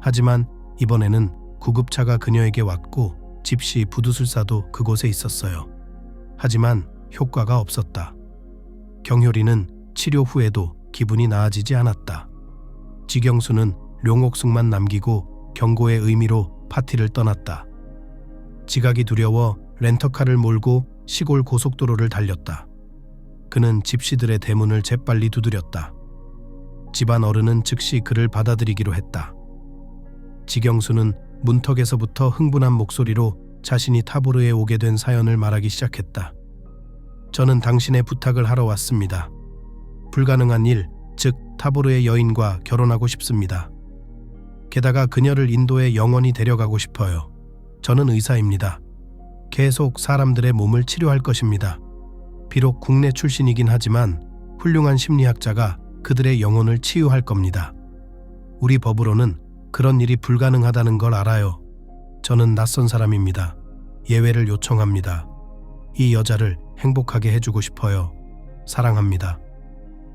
하지만 이번에는 구급차가 그녀에게 왔고 집시 부두술사도 그곳에 있었어요. 하지만 효과가 없었다. 경효리는 치료 후에도 기분이 나아지지 않았다. 지경수는 룡옥숙만 남기고 경고의 의미로 파티를 떠났다. 지각이 두려워 렌터카를 몰고 시골 고속도로를 달렸다. 그는 집시들의 대문을 재빨리 두드렸다. 집안 어른은 즉시 그를 받아들이기로 했다. 지경수는 문턱에서부터 흥분한 목소리로 자신이 타보르에 오게 된 사연을 말하기 시작했다. 저는 당신의 부탁을 하러 왔습니다. 불가능한 일, 즉 타보르의 여인과 결혼하고 싶습니다. 게다가 그녀를 인도에 영원히 데려가고 싶어요. 저는 의사입니다. 계속 사람들의 몸을 치료할 것입니다. 비록 국내 출신이긴 하지만 훌륭한 심리학자가 그들의 영혼을 치유할 겁니다. 우리 법으로는 그런 일이 불가능하다는 걸 알아요. 저는 낯선 사람입니다. 예외를 요청합니다. 이 여자를 행복하게 해주고 싶어요. 사랑합니다.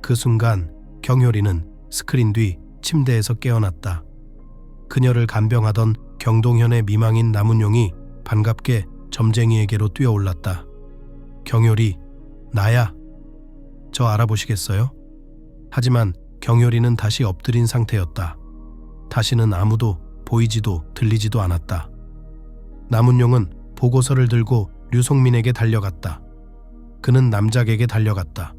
그 순간 경효리는 스크린 뒤 침대에서 깨어났다. 그녀를 간병하던 경동현의 미망인 남은용이 반갑게 점쟁이에게로 뛰어올랐다. 경효리, 나야. 저 알아보시겠어요? 하지만 경효리는 다시 엎드린 상태였다. 다시는 아무도 보이지도 들리지도 않았다. 남은용은 보고서를 들고 류송민에게 달려갔다. 그는 남작에게 달려갔다.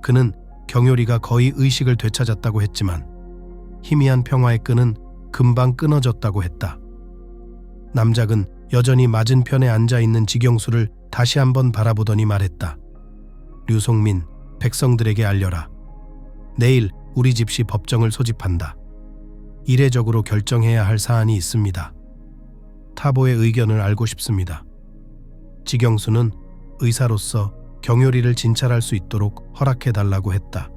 그는 경효리가 거의 의식을 되찾았다고 했지만 희미한 평화의 끈은 금방 끊어졌다고 했다. 남작은 여전히 맞은편에 앉아있는 지경수를 다시 한번 바라보더니 말했다. 류송민, 백성들에게 알려라. 내일 우리 집시 법정을 소집한다. 이례적으로 결정해야 할 사안이 있습니다. 타보의 의견을 알고 싶습니다. 지경수는 의사로서 경효리를 진찰할 수 있도록 허락해달라고 했다.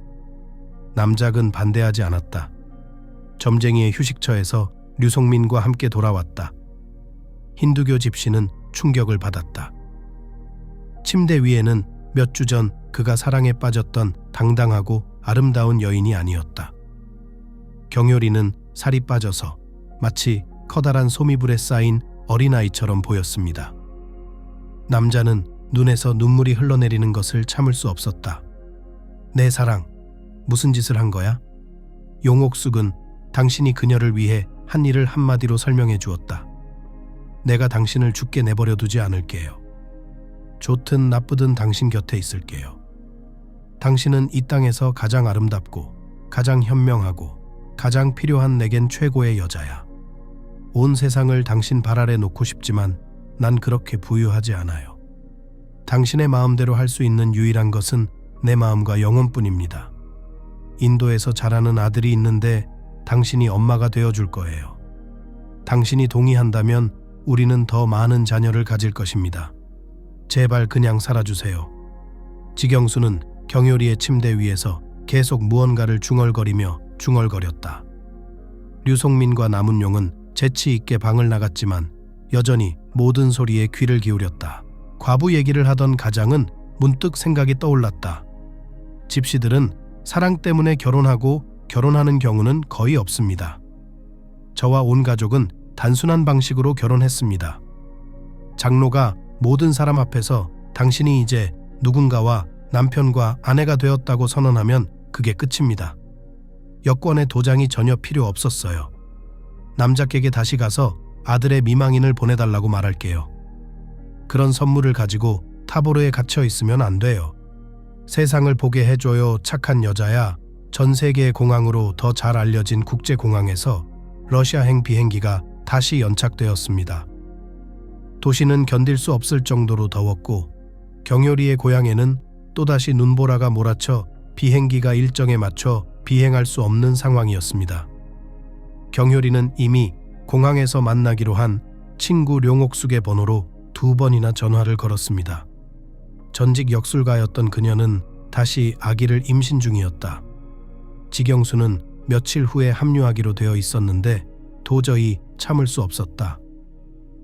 남작은 반대하지 않았다. 점쟁이의 휴식처에서 류송민과 함께 돌아왔다. 힌두교 집시는 충격을 받았다. 침대 위에는 몇 주 전 그가 사랑에 빠졌던 당당하고 아름다운 여인이 아니었다. 경효리는 살이 빠져서 마치 커다란 소미불에 쌓인 어린아이처럼 보였습니다. 남자는 눈에서 눈물이 흘러내리는 것을 참을 수 없었다. 내 사랑, 무슨 짓을 한 거야? 용옥숙은 당신이 그녀를 위해 한 일을 한마디로 설명해 주었다. 내가 당신을 죽게 내버려 두지 않을게요. 좋든 나쁘든 당신 곁에 있을게요. 당신은 이 땅에서 가장 아름답고 가장 현명하고 가장 필요한 내겐 최고의 여자야. 온 세상을 당신 발 아래 놓고 싶지만 난 그렇게 부유하지 않아요. 당신의 마음대로 할 수 있는 유일한 것은 내 마음과 영혼뿐입니다. 인도에서 자라는 아들이 있는데 당신이 엄마가 되어줄 거예요. 당신이 동의한다면 우리는 더 많은 자녀를 가질 것입니다. 제발 그냥 살아주세요. 지경수는 경효리의 침대 위에서 계속 무언가를 중얼거렸다. 류송민과 남은용은 재치 있게 방을 나갔지만 여전히 모든 소리에 귀를 기울였다. 과부 얘기를 하던 가장은 문득 생각이 떠올랐다. 집시들은 사랑 때문에 결혼하고 결혼하는 경우는 거의 없습니다. 저와 온 가족은 단순한 방식으로 결혼했습니다. 장로가 모든 사람 앞에서 당신이 이제 누군가와 남편과 아내가 되었다고 선언하면 그게 끝입니다. 여권의 도장이 전혀 필요 없었어요. 남자에게 다시 가서 아들의 미망인을 보내달라고 말할게요. 그런 선물을 가지고 타보르에 갇혀 있으면 안 돼요. 세상을 보게 해줘요. 착한 여자야. 전 세계의 공항으로 더 잘 알려진 국제공항에서 러시아행 비행기가 다시 연착되었습니다. 도시는 견딜 수 없을 정도로 더웠고 경효리의 고향에는 또다시 눈보라가 몰아쳐 비행기가 일정에 맞춰 비행할 수 없는 상황이었습니다. 경효리는 이미 공항에서 만나기로 한 친구 룡옥숙의 번호로 2번이나 전화를 걸었습니다. 전직 역술가였던 그녀는 다시 아기를 임신 중이었다. 지경수는 며칠 후에 합류하기로 되어 있었는데 도저히 참을 수 없었다.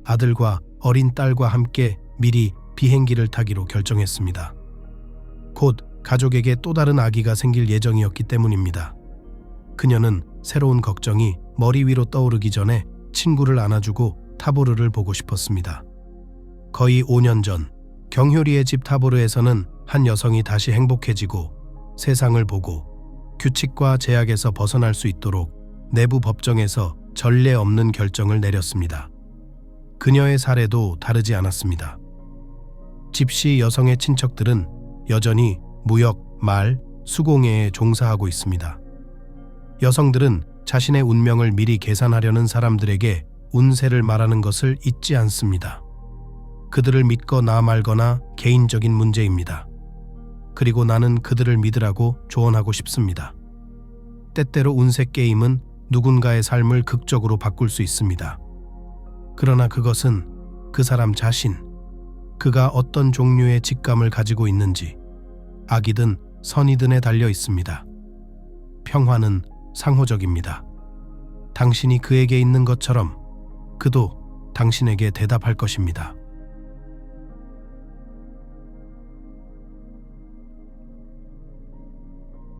아들과 어린 딸과 함께 미리 비행기를 타기로 결정했습니다. 곧 가족에게 또 다른 아기가 생길 예정이었기 때문입니다. 그녀는 새로운 걱정이 머리 위로 떠오르기 전에 친구를 안아주고 타보르를 보고 싶었습니다. 거의 5년 전 경효리의 집 타보르에서는 한 여성이 다시 행복해지고 세상을 보고 규칙과 제약에서 벗어날 수 있도록 내부 법정에서 전례 없는 결정을 내렸습니다. 그녀의 사례도 다르지 않았습니다. 집시 여성의 친척들은 여전히 무역, 말, 수공예에 종사하고 있습니다. 여성들은 자신의 운명을 미리 계산하려는 사람들에게 운세를 말하는 것을 잊지 않습니다. 그들을 믿거나 말거나 개인적인 문제입니다. 그리고 나는 그들을 믿으라고 조언하고 싶습니다. 때때로 운세 게임은 누군가의 삶을 극적으로 바꿀 수 있습니다. 그러나 그것은 그 사람 자신, 그가 어떤 종류의 직감을 가지고 있는지, 악이든 선이든에 달려 있습니다. 평화는 상호적입니다. 당신이 그에게 있는 것처럼 그도 당신에게 대답할 것입니다.